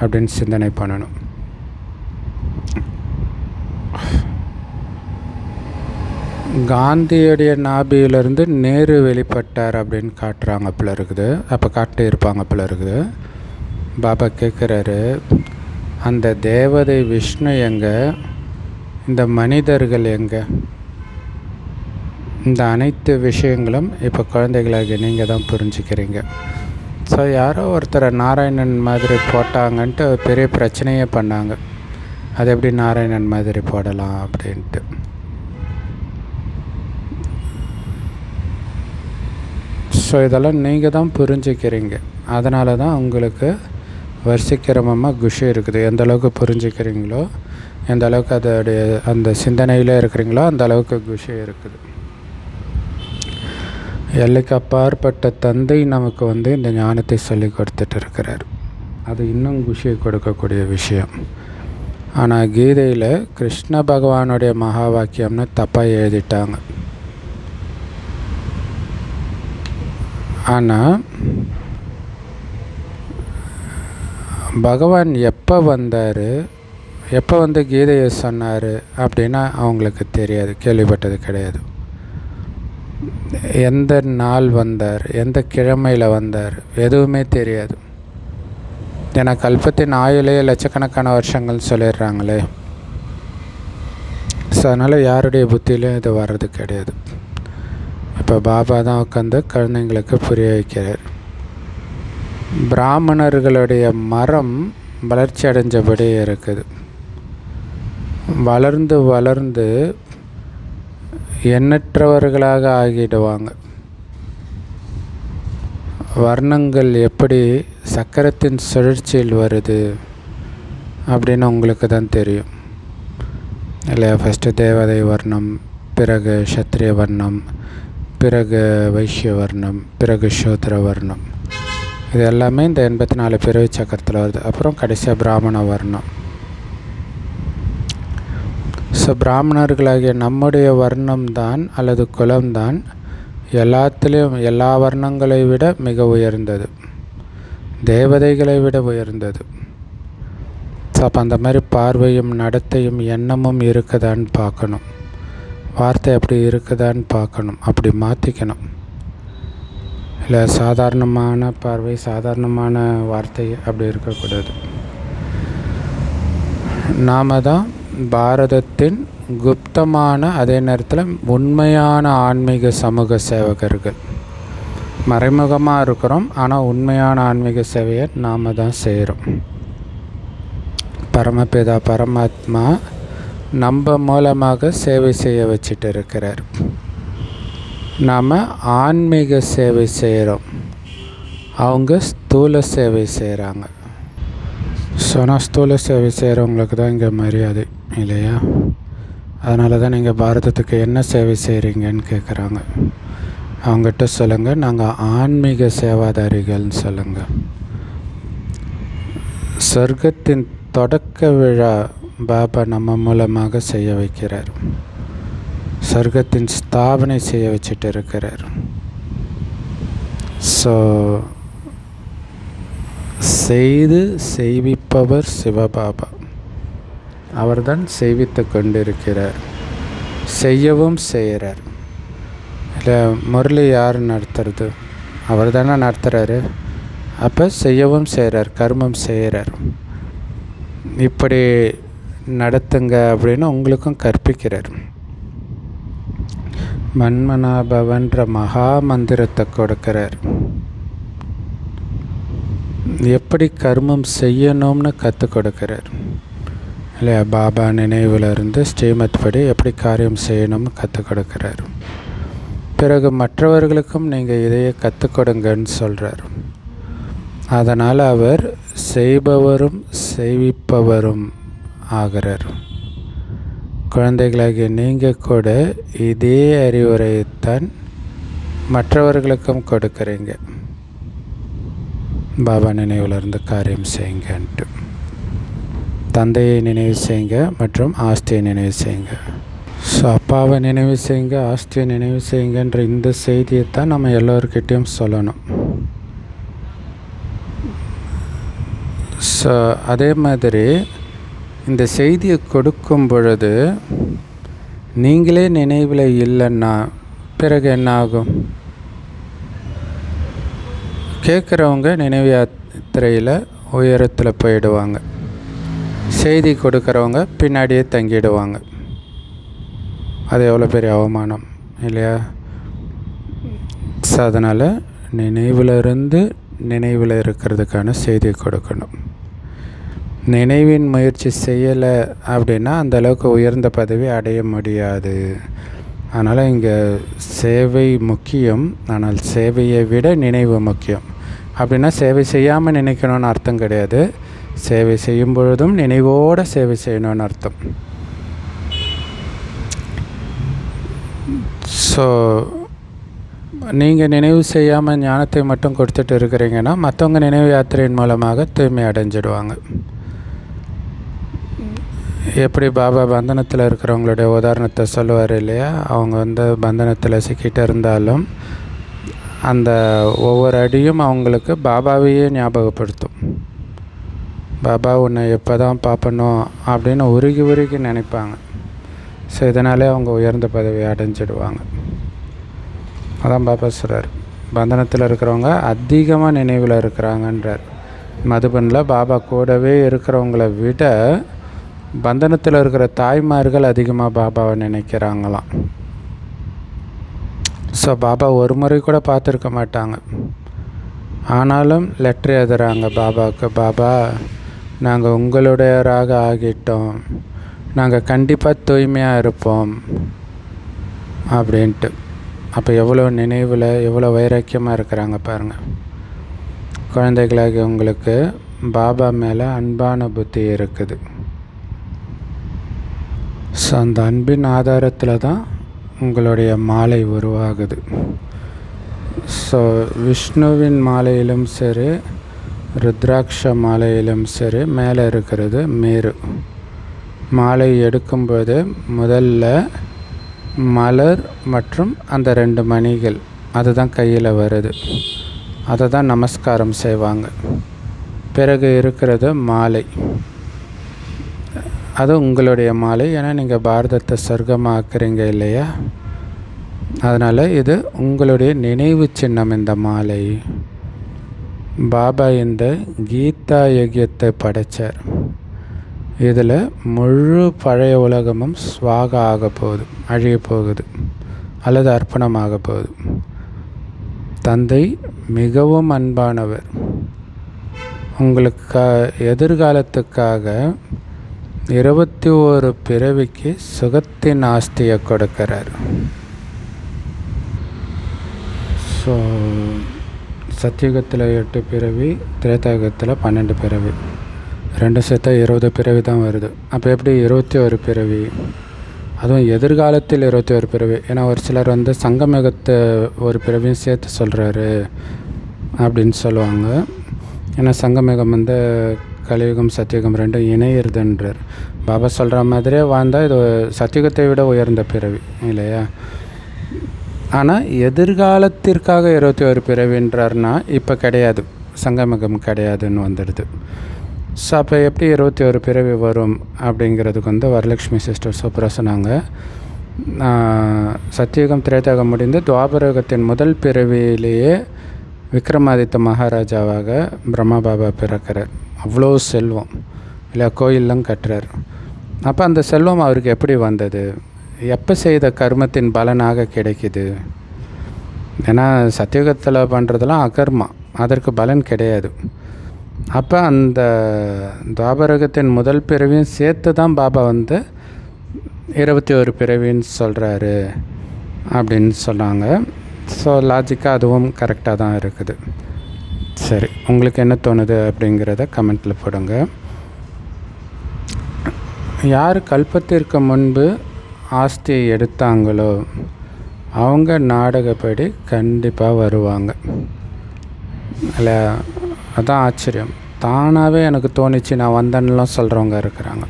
அப்படின்னு சிந்தனை பண்ணணும். காந்தியுடைய நாபியிலிருந்து நேரு வெளிப்பட்டார் அப்படின்னு காட்டுறாங்க போல இருக்குது. அப்போ காட்டி இருப்பாங்க போல இருக்குது. பாபா கேட்குறாரு, அந்த தேவதை விஷ்ணு எங்கே, இந்த மனிதர்கள் எங்கே? இந்த அனைத்து விஷயங்களும் இப்போ குழந்தைகளாகி நீங்கள் தான் புரிஞ்சுக்கிறீங்க. ஸோ யாரோ ஒருத்தரை நாராயணன் மாதிரி போட்டாங்கன்ட்டு பெரிய பிரச்சனையே பண்ணாங்க. அது எப்படி நாராயணன் மாதிரி போடலாம் அப்படின்ட்டு. ஸோ இதெல்லாம் நீங்கள் தான் புரிஞ்சுக்கிறீங்க. அதனால தான் உங்களுக்கு வரிசைக்கிரமமாக குஷி இருக்குது. எந்த அளவுக்கு புரிஞ்சுக்கிறீங்களோ, எந்த அளவுக்கு அதோடைய அந்த சிந்தனையில் இருக்கிறீங்களோ அந்த அளவுக்கு குஷி இருக்குது. எல்லைக்கு அப்பாற்பட்ட தந்தை நமக்கு இந்த ஞானத்தை சொல்லி கொடுத்துட்டு இருக்கிறார். அது இன்னும் குஷியை கொடுக்கக்கூடிய விஷயம். ஆனால் கீதையில் கிருஷ்ண பகவானுடைய மகா வாக்கியம்னு தப்பாக எழுதிட்டாங்க. ஆனால் பகவான் எப்போ வந்தார், எப்போ கீதையை சொன்னார் அப்படின்னா அவங்களுக்கு தெரியாது, கேள்விப்பட்டது கிடையாது. எந்த நாள் வந்தார், எந்த கிழமையில் வந்தார், எதுவுமே தெரியாது. ஏன்னா கல்பத்தின் ஆயுளே லட்சக்கணக்கான வருஷங்கள் சொல்லிடுறாங்களே. ஸோ அதனால் யாருடைய புத்தியிலும் இது வர்றது கிடையாது. இப்போ பாபா தான் உட்காந்து குழந்தைங்களுக்கு புரிய வைக்கிறார். பிராமணர்களுடைய மரம் வளர்ச்சி அடைஞ்சபடி இருக்குது. வளர்ந்து வளர்ந்து எண்ணற்றவர்களாக ஆகிடுவாங்க. வர்ணங்கள் எப்படி சக்கரத்தின் சுழற்சியில் வருது அப்படின்னு உங்களுக்கு தான் தெரியும் இல்லையா? ஃபஸ்ட்டு தேவதை வர்ணம், பிறகு சத்திரிய வர்ணம், பிறகு வைஷ்ய வர்ணம், பிறகு சூத்ர வர்ணம். இது எல்லாமே இந்த 84 பிறவி சக்கரத்தில் வருது. அப்புறம் கடைசியாக பிராமண வர்ணம். ஸோ பிராமணர்களாகிய நம்முடைய வர்ணம்தான் அல்லது குலம்தான் எல்லாத்துலேயும் எல்லா வர்ணங்களை விட மிக உயர்ந்தது, தேவதைகளை விட உயர்ந்தது. ஸோ அப்போ அந்த மாதிரி பார்வையும் நடத்தையும் எண்ணமும் இருக்குதான்னு பார்க்கணும். வார்த்தை அப்படி இருக்குதான்னு பார்க்கணும், அப்படி மாற்றிக்கணும். இல்லை சாதாரணமான பார்வை, சாதாரணமான வார்த்தை அப்படி இருக்கக்கூடாது. நாம் தான் பாரதத்தின் குப்தமான, அதே நேரத்தில் உண்மையான ஆன்மீக சமூக சேவகர்கள். மறைமுகமாக இருக்கிறோம், ஆனால் உண்மையான ஆன்மீக சேவையை நாம் தான் செய்கிறோம். பரமபிதா பரமாத்மா நம்ம மூலமாக சேவை செய்ய வச்சுட்டு இருக்கிறார். நாம் ஆன்மீக சேவை செய்கிறோம், அவங்க ஸ்தூல சேவை செய்கிறாங்க. சொன்னால் ஸ்தூல சேவை செய்கிறவங்களுக்கு தான் இங்கே மரியாதை இல்லையா? அதனால தான் நீங்கள் பாரதத்துக்கு என்ன சேவை செய்கிறீங்கன்னு கேட்குறாங்க. அவங்ககிட்ட சொல்லுங்கள், நாங்கள் ஆன்மீக சேவாதாரிகள்னு சொல்லுங்கள். சொர்க்கத்தின் தொடக்க விழா பாபா நம்ம மூலமாக செய்ய வைக்கிறார். சொர்க்கத்தின் ஸ்தாபனை செய்ய வச்சுட்டு இருக்கிறார். ஸோ செய்து செய்விப்பவர் சிவபாபா. அவர்தான் செய்வித்து கொண்டிருக்கிறார், செய்யவும் செய்கிறார். இல்லை முரளி யார் நடத்துறது? அவர் தானே நடத்துகிறாரு. அப்போ செய்யவும் செய்கிறார், கர்மம் செய்கிறார். இப்படி நடத்துங்க அப்படின்னு உங்களுக்கும் கற்பிக்கிறார். மன்மனாபவன்ற மகா மந்திரத்தை கொடுக்கிறார். எப்படி கர்மம் செய்யணும்னு கற்றுக் கொடுக்கிறார் இல்லையா? பாபா நினைவில் இருந்து ஸ்ரீமத் படி எப்படி காரியம் செய்யணும்னு கற்றுக் கொடுக்கிறார். பிறகு மற்றவர்களுக்கும் நீங்கள் இதையே கற்றுக் கொடுங்கன்னு சொல்கிறார். அதனால் அவர் செய்பவரும் செய்விப்பவரும் ஆகிறார். குழந்தைகளாகிய நீங்கள் கூட இதே அறிவுரையைத்தான் மற்றவர்களுக்கும் கொடுக்குறீங்க. பாபா நினைவிலிருந்து காரியம் செய்யுங்கன்ட்டு. தந்தையை நினைவு செய்யுங்க மற்றும் ஆஸ்தியை நினைவு செய்யுங்க. ஸோ அப்பாவை நினைவு செய்யுங்க, ஆஸ்தியை நினைவு செய்யுங்கன்ற இந்த செய்தியை தான் நம்ம எல்லோருக்கிட்டையும் சொல்லணும். ஸோ அதே மாதிரி இந்த செய்தியை கொடுக்கும் பொழுது நீங்களே நினைவில் இல்லைன்னா பிறகு என்ன ஆகும்? கேட்குறவங்க நினைவு யாத்திரையில் உயரத்தில் போயிடுவாங்க, செய்தி கொடுக்குறவங்க பின்னாடியே தங்கிடுவாங்க. அது எவ்வளோ பெரிய அவமானம் இல்லையா? ஸோ அதனால் நினைவிலிருந்து நினைவில் இருக்கிறதுக்கான செய்தி கொடுக்கணும். நினைவின் முயற்சி செய்யலை அப்படின்னா அந்தளவுக்கு உயர்ந்த பதவி அடைய முடியாது. அதனால் இங்கே சேவை முக்கியம், ஆனால் சேவையை விட நினைவு முக்கியம். அப்படின்னா சேவை செய்யாமல் நினைக்கணும்னு அர்த்தம் கிடையாது. சேவை செய்யும் பொழுதும் நினைவோடு சேவை செய்யணும்னு அர்த்தம். ஸோ நீங்கள் நினைவு செய்யாமல் ஞானத்தை மட்டும் கொடுத்துட்டு இருக்கிறீங்கன்னா மற்றவங்க நினைவு யாத்திரையின் மூலமாக தூய்மை அடைஞ்சிடுவாங்க. எப்படி பாபா பந்தனத்தில் இருக்கிறவங்களுடைய உதாரணத்தை சொல்லுவார் இல்லையா? அவங்க பந்தனத்தில் சிக்கிட்டு இருந்தாலும் அந்த ஒவ்வொரு அடியும் அவங்களுக்கு பாபாவையே ஞாபகப்படுத்தும். பாபா உன்னை எப்போ தான் பார்ப்பணும் அப்படின்னு உருகி உருகி நினைப்பாங்க. ஸோ இதனாலே அவங்க உயர்ந்த பதவியை அடைஞ்சிடுவாங்க. அதான் பாபா சொல்கிறார், பந்தனத்தில் இருக்கிறவங்க அதிகமாக நினைவில் இருக்கிறாங்கன்றார். மதுபனில் பாபா கூடவே இருக்கிறவங்கள விட பந்தனத்தில் இருக்கிற தாய்மார்கள் அதிகமாக பாபாவை நினைக்கிறாங்களாம். ஸோ பாபா ஒரு முறை கூட பார்த்துருக்க மாட்டாங்க. ஆனாலும் லெட்ரு எழுதுகிறாங்க பாபாவுக்கு, பாபா நாங்கள் உங்களுடையராக ஆகிட்டோம், நாங்கள் கண்டிப்பாக தூய்மையாக இருப்போம் அப்படின்ட்டு. அப்போ எவ்வளோ நினைவில் எவ்வளோ வைராக்கியமாக இருக்கிறாங்க பாருங்கள். குழந்தைகளாகி உங்களுக்கு பாபா மேலே அன்பான புத்தி இருக்குது. ஸோ அந்த அன்பின் ஆதாரத்தில் தான் உங்களுடைய மாலை உருவாகுது. ஸோ விஷ்ணுவின் மாலையிலும் சரி, ருத்ராட்ச மாலையிலும் சரி, மேலே இருக்கிறது மேரு. மாலை எடுக்கும்போது முதல்ல மலர் மற்றும் அந்த 2 மணிகள் அதுதான் கையில் வருது. அதை தான் நமஸ்காரம் செய்வாங்க. பிறகு இருக்கிறது மாலை, அது உங்களுடைய மாலை. ஏன்னா நீங்கள் பாரதத்தை சொர்க்கமாக்குறீங்க இல்லையா? அதனால் இது உங்களுடைய நினைவு சின்னம். இந்த மாலை பாபா இந்த கீதா யஜ்யத்தை படைத்தார். இதில் முழு பழைய உலகமும் ஸ்வாகா ஆக போகுது, அழிய போகுது அல்லது அர்ப்பணமாக போகுது. தந்தை மிகவும் அன்பானவர். உங்களுக்கு எதிர்காலத்துக்காக 21 பிறவிக்கு சுகத்தின் ஆஸ்தியை கொடுக்கிறார். ஸோ சத்தியுகத்தில் 8 பிறவி, திரேதாயுகத்தில் 12 பிறவி, 2 சேர்த்தா 20 பிறவி தான் வருது. அப்போ எப்படி 21 பிறவி? அதுவும் எதிர்காலத்தில் 21 பிறவி. ஏன்னா ஒரு சிலர் சங்கமயுகத்தை ஒரு பிறவியும் சேர்த்து சொல்கிறாரு அப்படின்னு சொல்லுவாங்க. ஏன்னா சங்கமயுகம் கலியுகம் சத்தியுகம் 2 இணையிறதுன்றார். பாபா சொல்கிற மாதிரியே வாழ்ந்தால் இது சத்தியுகத்தை விட உயர்ந்த பிறவி இல்லையா? ஆனால் எதிர்காலத்திற்காக 21 பிறவின்றார்னா இப்போ கிடையாது, சங்கமயுகம் கிடையாதுன்னு வந்துடுது. ஸோ அப்போ எப்படி 21 பிறவி வரும் அப்படிங்கிறதுக்கு வரலட்சுமி சிஸ்டர் சூப்பராக சொன்னாங்க. சத்தியுகம் திரேதாயுகம் முடிந்து துவாபரயுகத்தின் முதல் பிறவியிலேயே விக்ரமாதித்த மகாராஜாவாக பிரம்மா பாபா பிறக்கிறார். அவ்வளோ செல்வம் இல்லை, கோயிலெலாம் கட்டுறார். அப்போ அந்த செல்வம் அவருக்கு எப்படி வந்தது? எப்போ செய்த கர்மத்தின் பலனாக கிடைக்கிது? ஏன்னா சத்தியுகத்தில் பண்ணுறதெல்லாம் அகர்மா, அதற்கு பலன் கிடையாது. அப்போ அந்த துவாபரகத்தின் முதல் பிறவியும் சேர்த்து தான் பாபா 21 பிறவின்னு சொல்கிறாரு அப்படின்னு சொன்னாங்க. ஸோ லாஜிக்காக அதுவும் கரெக்டாக தான் இருக்குது. சரி, உங்களுக்கு என்ன தோணுது அப்படிங்கிறத கமெண்ட்டில் போடுங்க. யார் கல்பத்திற்கு முன்பு ஆஸ்தியை எடுத்தாங்களோ அவங்க நாடகப்படி கண்டிப்பாக வருவாங்க இல்லை? அதான் ஆச்சரியம். தானாகவே எனக்கு தோணிச்சு நான் வந்தேன்னுலாம் சொல்கிறவங்க இருக்கிறாங்க.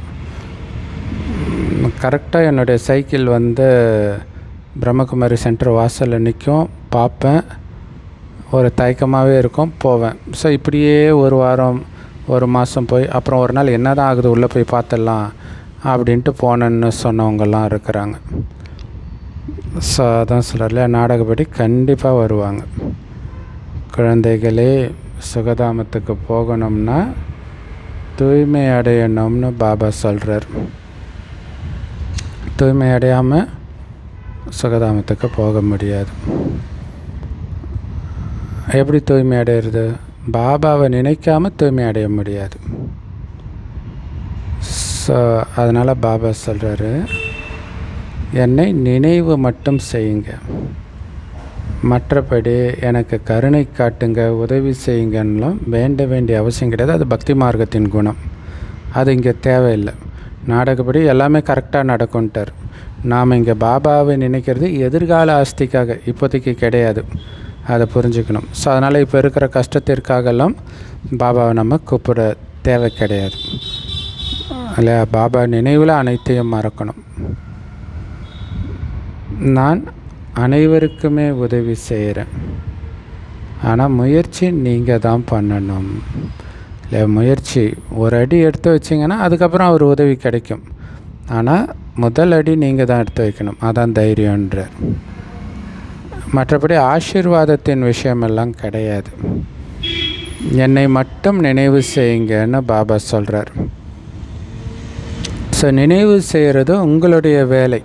கரெக்டாக என்னுடைய சைக்கிள் பிரம்மகுமாரி சென்டர் வாசலில் நிற்கும், பார்ப்பேன், ஒரு தயக்கமாகவே இருக்கும், போவேன். ஸோ இப்படியே ஒரு வாரம் ஒரு மாதம் போய் அப்புறம் ஒரு நாள் என்ன தான் ஆகுது உள்ளே போய் பார்த்துடலாம் அப்படின்ட்டு போனேன்னு சொன்னவங்கெல்லாம் இருக்கிறாங்க. ஸோ அதான் சொல்கிறல, நாடகப்படி கண்டிப்பாக வருவாங்க. குழந்தைகளே, சுகதாமத்துக்கு போகணும்னா தூய்மை அடையணும்னு பாபா சொல்கிறார். தூய்மை அடையாமல் சுகதாமத்துக்கு போக முடியாது. எப்படி தூய்மை அடையிறது? பாபாவை நினைக்காமல் தூய்மை அடைய முடியாது. ஸோ அதனால் பாபா சொல்கிறாரு, என்னை நினைவு மட்டும் செய்யுங்க, மற்றபடி எனக்கு கருணை காட்டுங்க, உதவி செய்யுங்கன்னெலாம் வேண்ட வேண்டிய அவசியம் கிடையாது. அது பக்தி மார்க்கத்தின் குணம். அது இங்கே தேவையில்லை. நாடகப்படி எல்லாமே கரெக்டாக நடக்கும்ட்டார். நாம் இங்கே பாபாவை நினைக்கிறது எதிர்கால ஆஸ்திக்காக, இப்போதைக்கு கிடையாது. அதை புரிஞ்சுக்கணும். ஸோ அதனால் இப்போ இருக்கிற கஷ்டத்திற்காகலாம் பாபாவை நம்ம கூப்பிட தேவை கிடையாது இல்லையா? பாபா நினைவில் அனைத்தையும் மறக்கணும். நான் அனைவருக்குமே உதவி செய்கிறேன், ஆனால் முயற்சி நீங்கள் தான் பண்ணணும் இல்லை? முயற்சி ஒரு அடி எடுத்து வச்சிங்கன்னா அதுக்கப்புறம் அவர் உதவி கிடைக்கும். ஆனால் முதல் அடி நீங்கள் தான் எடுத்து வைக்கணும். அதான் தைரியன்றார். மற்றபடி ஆசீர்வாதத்தின் விஷயமெல்லாம் கிடையாது. என்னை மட்டும் நினைவு செய்யுங்கன்னு பாபா சொல்கிறார். ஸோ நினைவு செய்கிறது உங்களுடைய வேலை.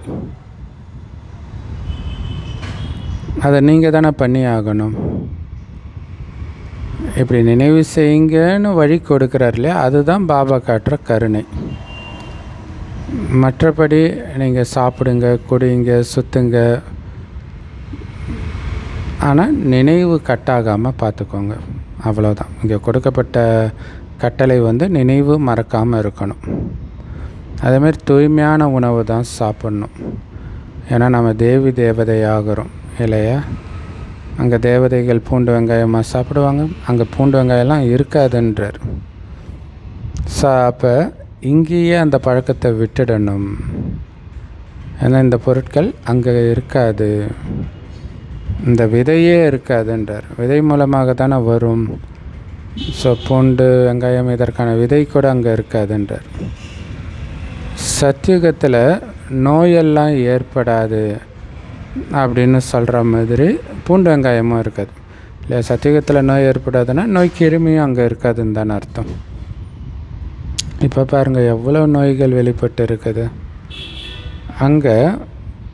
அதை நீங்கள் தானே பண்ணி ஆகணும். இப்படி நினைவு செய்யுங்கன்னு வழி கொடுக்குறார் இல்லையா? அதுதான் பாபா காட்டுற கருணை. மற்றபடி நீங்கள் சாப்பிடுங்க, குடிங்க, சுற்றுங்க, ஆனால் நினைவு கட்டாகாமல் பார்த்துக்கோங்க. அவ்வளோதான். இங்கே கொடுக்கப்பட்ட கட்டளை நினைவு மறக்காமல் இருக்கணும். அதேமாதிரி தூய்மையான உணவு தான் சாப்பிட்ணும். ஏன்னா நம்ம தேவி தேவதை ஆகிறோம் இல்லையா? அங்கே தேவதைகள் பூண்டு வெங்காயமாக சாப்பிடுவாங்க, அங்கே பூண்டு வெங்காயம்லாம் இருக்காதுன்றார். ஸோ அப்போ இங்கேயே அந்த பழக்கத்தை விட்டுடணும். ஏன்னா இந்த பொருட்கள் அங்கே இருக்காது, இந்த விதையே இருக்காதுன்றார். விதை மூலமாக தானே வரும். ஸோ பூண்டு வெங்காயம் இதற்கான விதை கூட அங்கே இருக்காதுன்றார். சத்தியுகத்தில் நோயெல்லாம் ஏற்படாது அப்படின்னு சொல்கிற மாதிரி பூண்டு வெங்காயமும் இருக்காது இல்லை? சத்தியுகத்தில் நோய் ஏற்படாதுன்னா நோய் கிருமியும் அங்கே இருக்காதுன்னு தானே அர்த்தம். இப்போ பாருங்கள் எவ்வளோ நோய்கள் வெளிப்பட்டு இருக்குது. அங்கே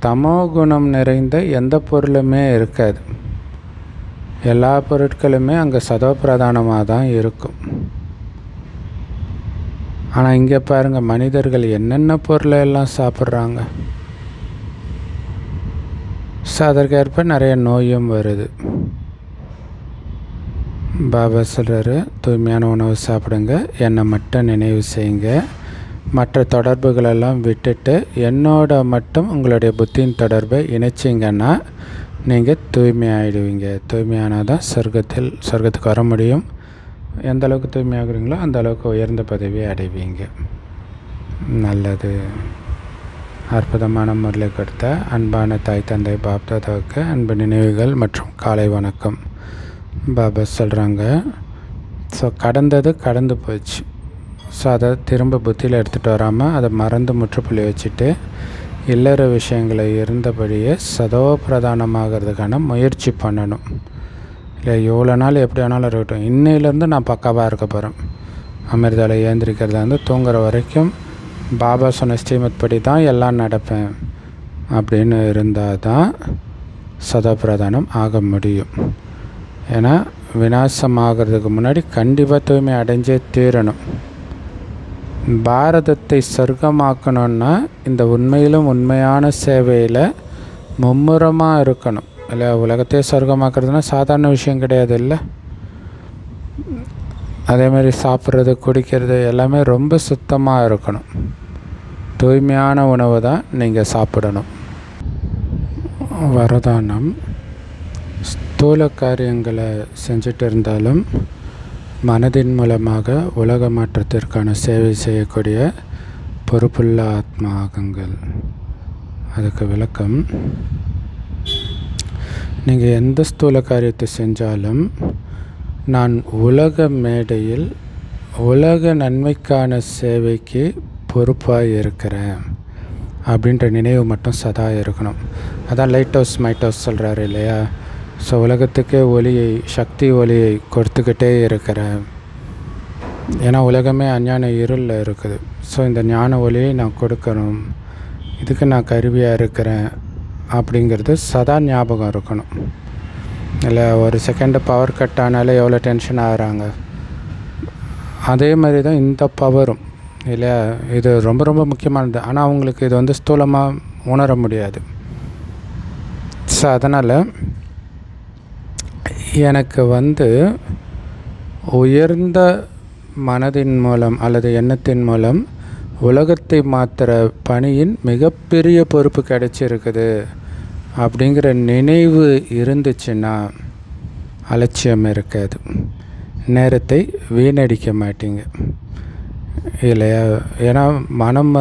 தமோ குணம் நிறைந்த எந்த பொருளுமே இருக்காது. எல்லா பொருட்களுமே அங்கே சதோப்பிரதானமாக தான் இருக்கும். ஆனால் இங்கே பாருங்கள், மனிதர்கள் என்னென்ன பொருளை எல்லாம் சாப்பிட்றாங்க. ஸோ அதற்கேற்ப நிறைய நோயும் வருது. பாபா சொல்கிறாரு, தூய்மையான உணவு சாப்பிடுங்க, என்னை மட்டும் நினைவு செய்யுங்க, மற்ற தொடர்புகளெல்லாம் விட்டுட்டு என்னோட மட்டும் உங்களுடைய புத்தியின் தொடர்பை இணைச்சிங்கன்னா நீங்கள் தூய்மையாகிடுவீங்க. தூய்மையானால் தான் சொர்க்கத்துக்கு வர முடியும். எந்த அளவுக்கு தூய்மையாகிறீங்களோ அந்த அளவுக்கு உயர்ந்த பதவியை அடைவீங்க. நல்லது. அற்புதமான முறையில் கொடுத்த அன்பான தாய் தந்தை பாப்தாதாவுக்கு அன்பு நினைவுகள் மற்றும் காலை வணக்கம். பாபா சொல்கிறாங்க, ஸோ கடந்தது கடந்து போச்சு. ஸோ அதை திரும்ப புத்தியில் எடுத்துகிட்டு வராமல் அதை மறந்து முற்றுப்புள்ளி வச்சுட்டு இல்லற விஷயங்களை இருந்தபடியே சதோ பிரதானமாகிறதுக்கான முயற்சி பண்ணணும். இல்லை எவ்வளோ நாள் எப்படி வேணாலும் இருக்கட்டும், இன்னையிலேருந்து நான் பக்காவாக இருக்க போகிறேன். அமிர்தாவில் ஏந்திரிக்கிறதா தூங்குற வரைக்கும் பாபா சொன்ன ஸ்ரீமத் படி தான் எல்லாம் நடப்பேன் அப்படின்னு இருந்தால் தான் சதோபிரதானம் ஆக முடியும். ஏன்னா விநாசம் ஆகிறதுக்கு முன்னாடி கண்டிப்பாக தூய்மை அடைஞ்சே தீரணும். பாரதத்தை சொர்க்கமாக்கணுன்னா இந்த உண்மையிலும் உண்மையான சேவையில் மும்முரமாக இருக்கணும் இல்லை? உலகத்தையே சொர்க்கமாக்குறதுனா சாதாரண விஷயம் கிடையாது இல்லை? அதேமாதிரி சாப்பிட்றது குடிக்கிறது எல்லாமே ரொம்ப சுத்தமாக இருக்கணும். தூய்மையான உணவு தான் நீங்கள் சாப்பிடணும். வரதானம் ஸ்தூல காரியங்களை செஞ்சுட்டு இருந்தாலும் மனதின் மூலமாக உலக மாற்றத்திற்கான சேவை செய்யக்கூடிய பொறுப்புள்ள ஆத்மா ஆகுங்கள். அதுக்கு விளக்கம், நீங்கள் எந்த ஸ்தூல காரியத்தை செஞ்சாலும் நான் உலக மேடையில் உலக நன்மைக்கான சேவைக்கு பொறுப்பாக இருக்கிறேன் அப்படின்ற நினைவு மட்டும் சதா இருக்கணும். அதான் லைட் ஹவுஸ் மைட் ஹவுஸ் சொல்கிறாரு இல்லையா? ஸோ உலகத்துக்கே ஒளியை, சக்தி ஒளியை கொடுத்துக்கிட்டே இருக்கிறேன். ஏன்னா உலகமே அஞ்ஞான இருளில் இருக்குது. ஸோ இந்த ஞான ஒளியை நான் கொடுக்கணும், இதுக்கு நான் கருவியாக இருக்கிறேன் அப்படிங்கிறது சதா ஞாபகம் இருக்கணும். இல்லை ஒரு செகண்டு பவர் கட் ஆனாலே எவ்வளோ டென்ஷன் ஆகிறாங்க. அதே மாதிரி தான் இந்த பவரும் இல்லையா? இது ரொம்ப ரொம்ப முக்கியமானது. ஆனால் அவங்களுக்கு இது ஸ்தூலமாக உணர முடியாது. ஸோ அதனால் எனக்கு உயர்ந்த மனதின் மூலம் அல்லது எண்ணத்தின் மூலம் உலகத்தை மாற்றுற பணியின் மிகப்பெரிய பொறுப்பு கிடைச்சிருக்குது அப்படிங்கிற நினைவு இருந்துச்சுன்னா அலட்சியம் இருக்காது, நேரத்தை வீணடிக்க மாட்டீங்க இல்லையா? ஏன்னா மனம்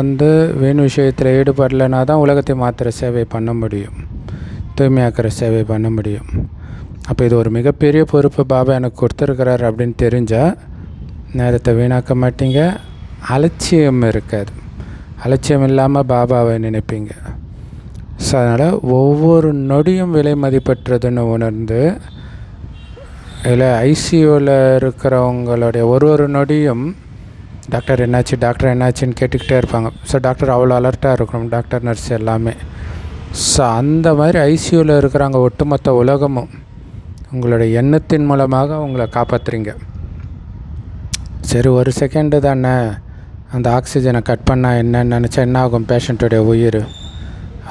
வீண் விஷயத்தில் ஈடுபடலைனா தான் உலகத்தை மாற்றுற சேவை பண்ண முடியும், தூய்மையாக்கிற சேவை பண்ண முடியும். அப்போ இது ஒரு மிகப்பெரிய பொறுப்பு பாபா எனக்கு கொடுத்துருக்கிறார் அப்படின்னு தெரிஞ்சால் நேரத்தை வீணாக்க மாட்டீங்க, அலட்சியம் இருக்காது. அலட்சியம் இல்லாமல் பாபாவை நினைப்பீங்க. ஸோ அதனால் ஒவ்வொரு நொடியும் விலை மதிப்பற்றதுன்னு உணர்ந்து, இல்லை ஐசியூவில் இருக்கிறவங்களுடைய ஒரு நொடியும் டாக்டர் என்னாச்சு டாக்டர் என்னாச்சுன்னு கேட்டுக்கிட்டே இருப்பாங்க. ஸோ டாக்டர் அவ்வளோ அலர்ட்டாக இருக்கணும், டாக்டர் நர்ஸ் எல்லாமே. ஸோ அந்த மாதிரி ஐசியூவில் இருக்கிறாங்க ஒட்டுமொத்த உலகமும் உங்களுடைய எண்ணத்தின் மூலமாக உங்களை காப்பாற்றுறீங்க. சரி ஒரு செகண்டு தானே, அந்த ஆக்சிஜனை கட் பண்ணால் என்னன்னு நினச்சா என்ன ஆகும் பேஷண்ட்டுடைய உயிர்?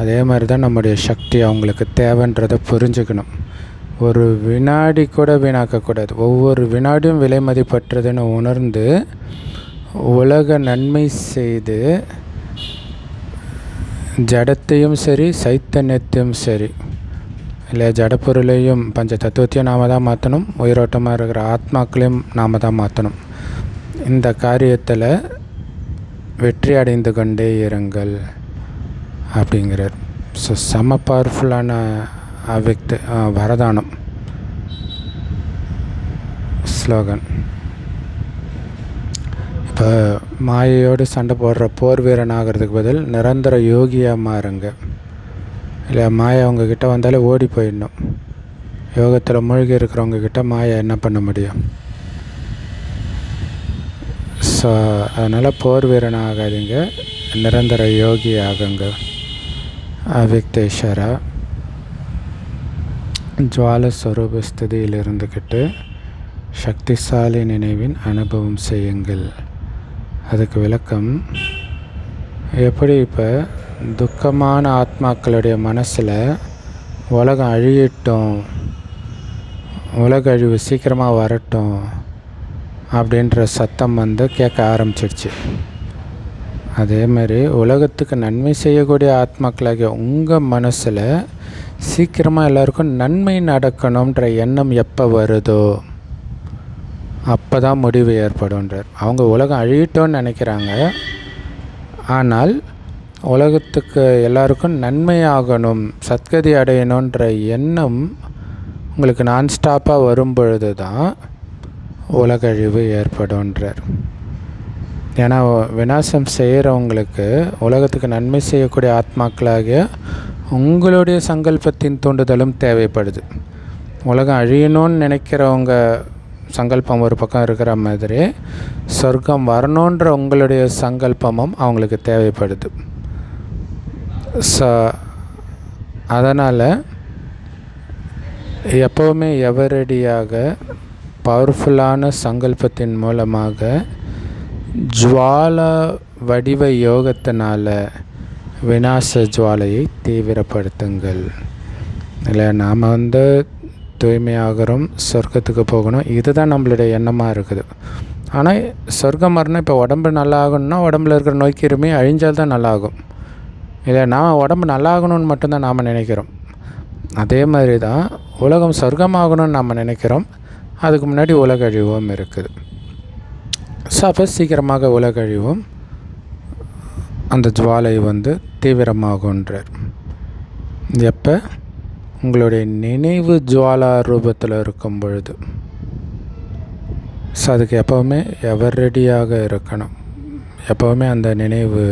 அதே மாதிரி தான் நம்முடைய சக்தி அவங்களுக்கு தேவைன்றதை புரிஞ்சுக்கணும். ஒரு வினாடி கூட வீணாக்கக்கூடாது. ஒவ்வொரு வினாடியும் விலை மதிப்பற்றதுன்னு உணர்ந்து உலக நன்மை செய்து ஜடத்தையும் சரி சைத்தன்யத்தையும் சரி இல்லை ஜடப்பொருளையும் பஞ்ச தத்துவத்தையும் நாம் தான் மாற்றணும், உயிரோட்டமாக இருக்கிற ஆத்மாக்களையும் நாம் தான் மாற்றணும். இந்த காரியத்தில் வெற்றி அடைந்து கொண்டே இருங்கள் அப்படிங்கிறார். ஸோ செம பவர்ஃபுல்லான வரதானம் ஸ்லோகன். இப்போ மாயையோடு சண்டை போடுற போர் வீரன் ஆகிறதுக்கு பதில் நிரந்தர யோகியாக மாறுங்க. இல்லை மாயை அவங்கக்கிட்ட வந்தாலே ஓடி போயிடணும். யோகத்தில் மூழ்கி இருக்கிறவங்கக்கிட்ட மாயை என்ன பண்ண முடியும்? ஸோ அதனால் போர் வீரன் ஆகாதீங்க, நிரந்தர யோகி ஆகுங்க. அவ்யக்தேஸ்வரா ஜுவால ஸ்வரூப ஸ்திதியில் இருந்துக்கிட்டு சக்திசாலி நினைவின் அனுபவம் செய்யுங்கள். அதுக்கு விளக்கம் எப்படி? இப்போ துக்கமான ஆத்மாக்களுடைய மனசில் உலகம் அழியட்டும், உலக அழிவு சீக்கிரமாக வரட்டும் அப்படின்ற சத்தம் கேட்க ஆரம்பிச்சிடுச்சு. அதேமாதிரி உலகத்துக்கு நன்மை செய்யக்கூடிய ஆத்மாக்களாகிய உங்கள் மனசில் சீக்கிரமாக எல்லாருக்கும் நன்மை நடக்கணுன்ற எண்ணம் எப்போ வருதோ அப்போ தான் முடிவு ஏற்படும்ன்றார். அவங்க உலகம் அழியட்டோன்னு நினைக்கிறாங்க, ஆனால் உலகத்துக்கு எல்லாருக்கும் நன்மையாகணும், சத்கதி அடையணுன்ற எண்ணம் உங்களுக்கு நான்ஸ்டாப்பாக வரும் பொழுது தான் உலக அழிவு ஏற்படும்ன்றார். ஏன்னா விநாசம் செய்கிறவங்களுக்கு உலகத்துக்கு நன்மை செய்யக்கூடிய ஆத்மாக்களாகிய உங்களுடைய சங்கல்பத்தின் தூண்டுதலும் தேவைப்படுது. உலகம் அழியணும்னு நினைக்கிறவங்க சங்கல்பம் ஒரு பக்கம் இருக்கிற மாதிரி சொர்க்கம் வரணுன்ற உங்களுடைய சங்கல்பமும் அவங்களுக்கு தேவைப்படுது. ஸோ அதனால் எப்போவுமே எவரடியாக பவர்ஃபுல்லான சங்கல்பத்தின் மூலமாக ஜுவாலா வடிவ யோகத்தினால் விநாச ஜுவாலையை தீவிரப்படுத்துங்கள். இல்லை நாம் தூய்மையாகிறோம், சொர்க்கத்துக்கு போகணும், இதுதான் நம்மளுடைய எண்ணமாக இருக்குது. ஆனால் சொர்க்கம் வரணும், இப்போ உடம்பு நல்லா ஆகணும்னா உடம்புல இருக்கிற நோய்க்கிருமி அழிஞ்சால் தான் நல்லாகும். இல்லை நாம் உடம்பு நல்லா ஆகணும்னு மட்டும்தான் நாம் நினைக்கிறோம். அதே மாதிரி தான் உலகம் சொர்க்கமாகணும்னு நாம் நினைக்கிறோம், அதுக்கு முன்னாடி உலக அழிவும் இருக்குது. ஸோ அப்போ சீக்கிரமாக உலக அழிவும் அந்த ஜுவாலை தீவிரமாகுன்றார். எப்போ? உங்களுடைய நினைவு ஜுவாலா ரூபத்தில் இருக்கும் பொழுது. ஸோ அதுக்கு எப்போவுமே எவர் ரெடியாக இருக்கணும். எப்போவுமே அந்த நினைவு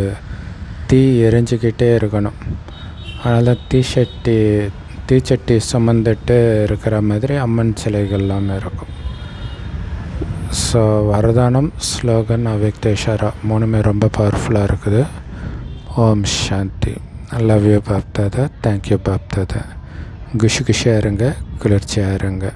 தீ எரிஞ்சிக்கிட்டே இருக்கணும். அதனால தான் தீச்சட்டி சுமந்துட்டு இருக்கிற மாதிரி அம்மன் சிலைகள்லாம் இருக்கும். ஸோ வரதானம், ஸ்லோகன், அவ்யக்தேஸ்வரா 3மே ரொம்ப பவர்ஃபுல்லாக இருக்குது. Om Shanti. Love you Bapdada. Thank you Bapdada. குஷியாக இருங்க, குளிர்ச்சியாக இருங்க.